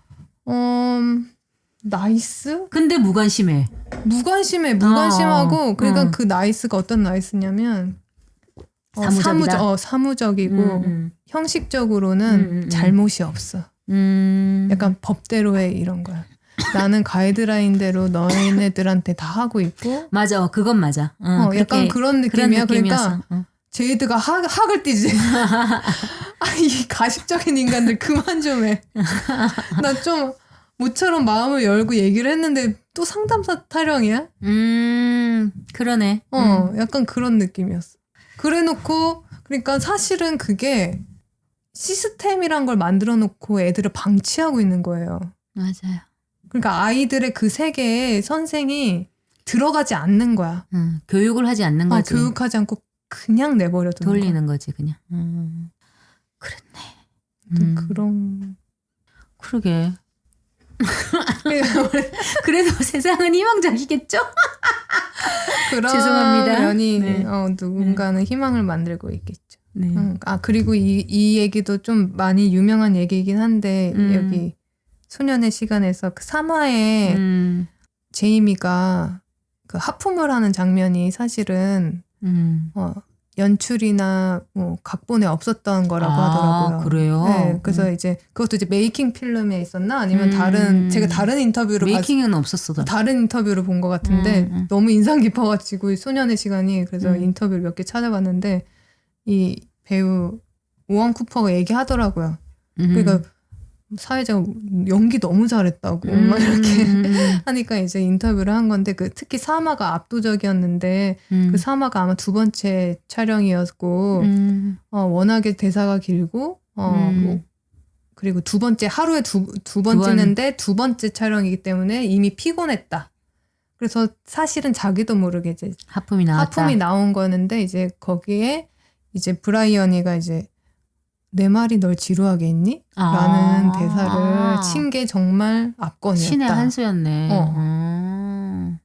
나이스? 근데 무관심해. 무관심하고 그러니까 그 나이스가 어떤 나이스냐면 사무적이고 형식적으로는 잘못이 없어. 약간 법대로의 이런 거야. 나는 가이드라인대로 너희네들한테 다 하고 있고. 맞아, 그건 맞아. 약간 그런 느낌이야. 그러니까 제이드가 학을 띄지. 이 가식적인 인간들 그만 좀 해. 나 좀 모처럼 마음을 열고 얘기를 했는데 또 상담사 타령이야? 그러네. 약간 그런 느낌이었어. 그래놓고 그러니까 사실은 그게 시스템이란 걸 만들어 놓고 애들을 방치하고 있는 거예요. 맞아요. 그러니까 아이들의 그 세계에 선생이 들어가지 않는 거야. 교육을 하지 않는 거지. 교육하지 않고 그냥 내버려 두는 돌리는 거야. 거지 그냥. 그렇네. 그런. 그러게. 그래도 세상은 희망적이겠죠? 죄송합니다. 면이 네. 누군가는 희망을 만들고 있겠죠. 네. 그리고 이 얘기도 좀 많이 유명한 얘기이긴 한데 여기 소년의 시간에서 그 3화에 제이미가 그 하품을 하는 장면이 사실은 연출이나 뭐 각본에 없었던 거라고 하더라고요. 그래요? 네, 그래서 이제 그것도 이제 메이킹 필름에 있었나 아니면 제가 다른 인터뷰로 메이킹은 없었어. 다른 인터뷰를 본 것 같은데 너무 인상 깊어가지고 소년의 시간이 그래서 인터뷰를 몇 개 찾아봤는데 이 배우 오원 쿠퍼가 얘기하더라고요. 그러니까 사회자가 연기 너무 잘했다고 막 이렇게 하니까 이제 인터뷰를 한 건데 특히 3화가 압도적이었는데 그 3화가 아마 두 번째 촬영이었고 워낙에 대사가 길고 뭐 그리고 두 번째 하루에 두 번 찍는데 두 번째 촬영이기 때문에 이미 피곤했다. 그래서 사실은 자기도 모르게 이제 하품이 나온 거였는데 이제 거기에 이제 브라이언이가 이제 내 말이 널 지루하게 했니? 라는 대사를 친 게 정말 압권이었다. 신의 한 수였네.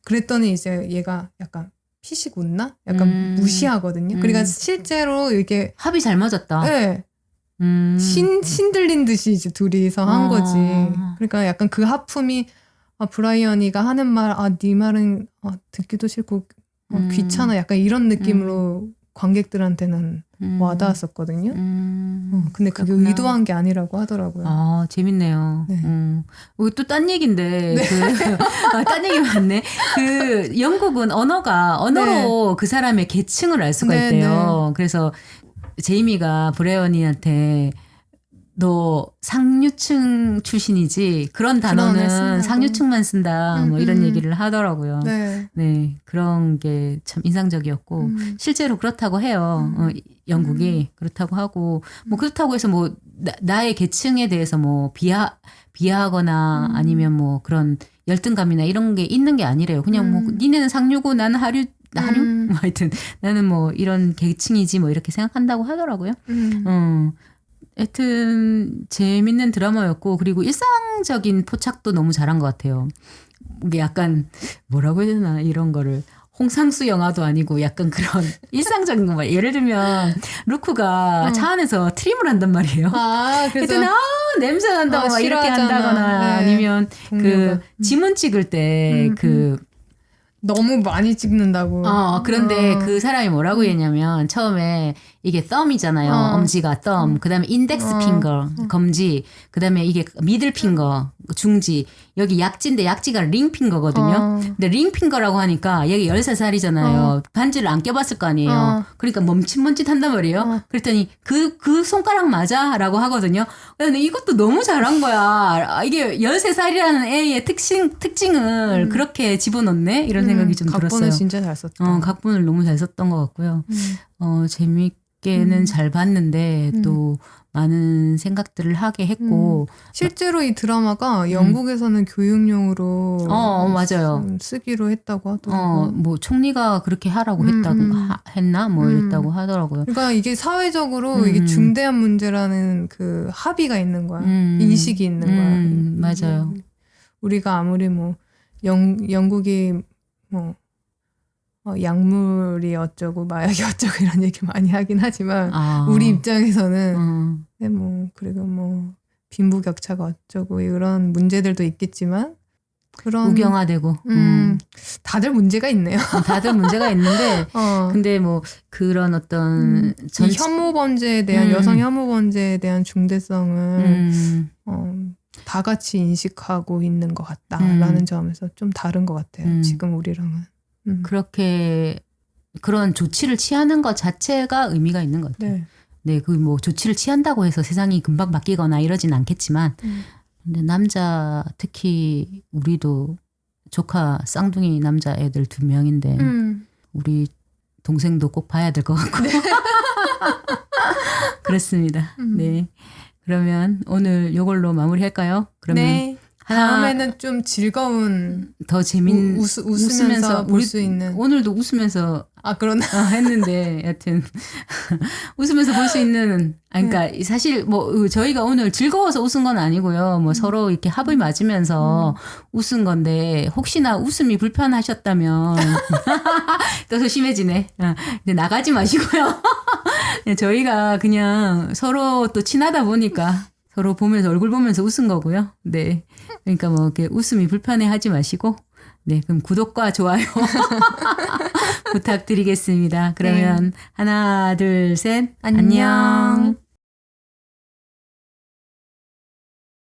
그랬더니 이제 얘가 약간 피식 웃나? 약간 무시하거든요. 그러니까 실제로 이렇게 합이 잘 맞았다. 네. 신 들린 듯이 이제 둘이서 한 거지. 그러니까 약간 그 하품이 브라이언이가 하는 말, 네 말은 듣기도 싫고 귀찮아. 약간 이런 느낌으로 관객들한테는 와닿았었거든요. 근데 그게 그렇구나. 의도한 게 아니라고 하더라고요. 재밌네요. 네. 또 딴 얘기인데, 딴 얘기 맞네. 영국은 언어로 그 사람의 계층을 알 수가 있대요. 그래서 제이미가 브레언이한테 너 상류층 출신이지 그런 단어는 상류층만 쓴다 뭐 이런 얘기를 하더라고요. 네, 그런 게 참 인상적이었고 실제로 그렇다고 해요. 영국이 그렇다고 하고 뭐 그렇다고 해서 뭐 나의 계층에 대해서 뭐 비하하거나 아니면 뭐 그런 열등감이나 이런 게 있는 게 아니래요. 그냥 뭐 니네는 상류고 나는 하류 뭐 하여튼 나는 뭐 이런 계층이지 뭐 이렇게 생각한다고 하더라고요. 하여튼 재밌는 드라마였고 그리고 일상적인 포착도 너무 잘한 것 같아요. 이게 약간 뭐라고 해야 되나 이런 거를 홍상수 영화도 아니고 약간 그런 일상적인 거 말. 예를 들면 루크가 차 안에서 트림을 한단 말이에요. 그래서 냄새 난다고 막 이렇게 한다거나 아니면 그 지문 찍을 때 너무 많이 찍는다고. 그런데 그 사람이 뭐라고 했냐면 처음에 이게 thumb이잖아요. 엄지가 thumb. 그다음에 index finger, 검지. 그다음에 이게 middle finger, 중지. 여기 약지인데 약지가 ring finger거든요. 근데 ring finger라고 하니까 얘가 13살이잖아요. 반지를 안 껴봤을 거 아니에요. 그러니까 멈칫멈칫 한단 말이에요. 그랬더니 그 손가락 맞아? 라고 하거든요. 근데 이것도 너무 잘한 거야. 이게 13살이라는 애의 특징을 그렇게 집어넣네? 이런 생각이 좀 들었어요. 각본을 진짜 잘 썼다. 각본을 너무 잘 썼던 것 같고요. 재밌게는 잘 봤는데 또 많은 생각들을 하게 했고 실제로 이 드라마가 영국에서는 교육용으로 맞아요. 쓰기로 했다고 하더라고요. 뭐 총리가 그렇게 하라고 했나 뭐 이랬다고 하더라고요. 그러니까 이게 사회적으로 이게 중대한 문제라는 그 합의가 있는 거야. 인식이 있는 거야. 맞아요. 우리가 아무리 뭐 영국이 뭐 약물이 어쩌고 마약이 어쩌고 이런 얘기 많이 하긴 하지만 우리 입장에서는 뭐 그리고 뭐 빈부격차가 어쩌고 이런 문제들도 있겠지만 그런 우경화되고 다들 문제가 있네요. 다들 문제가 있는데 근데 뭐 그런 어떤 이 혐오 범죄에 대한 여성 혐오 범죄에 대한 중대성을 다 같이 인식하고 있는 것 같다라는 점에서 좀 다른 것 같아요. 지금 우리랑은. 그렇게 그런 조치를 취하는 것 자체가 의미가 있는 것 같아요. 네, 그 뭐 조치를 취한다고 해서 세상이 금방 바뀌거나 이러진 않겠지만, 근데 남자 특히 우리도 조카 쌍둥이 남자 애들 2명인데 우리 동생도 꼭 봐야 될 것 같고 그렇습니다. 네, 그러면 오늘 이걸로 마무리할까요? 그러면 네. 다음에는 좀 즐거운 더 웃으면서 볼 수 있는 오늘도 웃으면서 그러나 했는데 여튼 웃으면서 볼 수 있는 그러니까 사실 뭐 저희가 오늘 즐거워서 웃은 건 아니고요. 뭐 서로 이렇게 합을 맞으면서 웃은 건데 혹시나 웃음이 불편하셨다면 또 소심해지네. 이제 나가지 마시고요. 저희가 그냥 서로 또 친하다 보니까 서로 보면서 얼굴 보면서 웃은 거고요. 네. 그러니까 뭐 이렇게 웃음이 불편해 하지 마시고 네, 그럼 구독과 좋아요 부탁드리겠습니다. 그러면 하나, 둘, 셋. 안녕.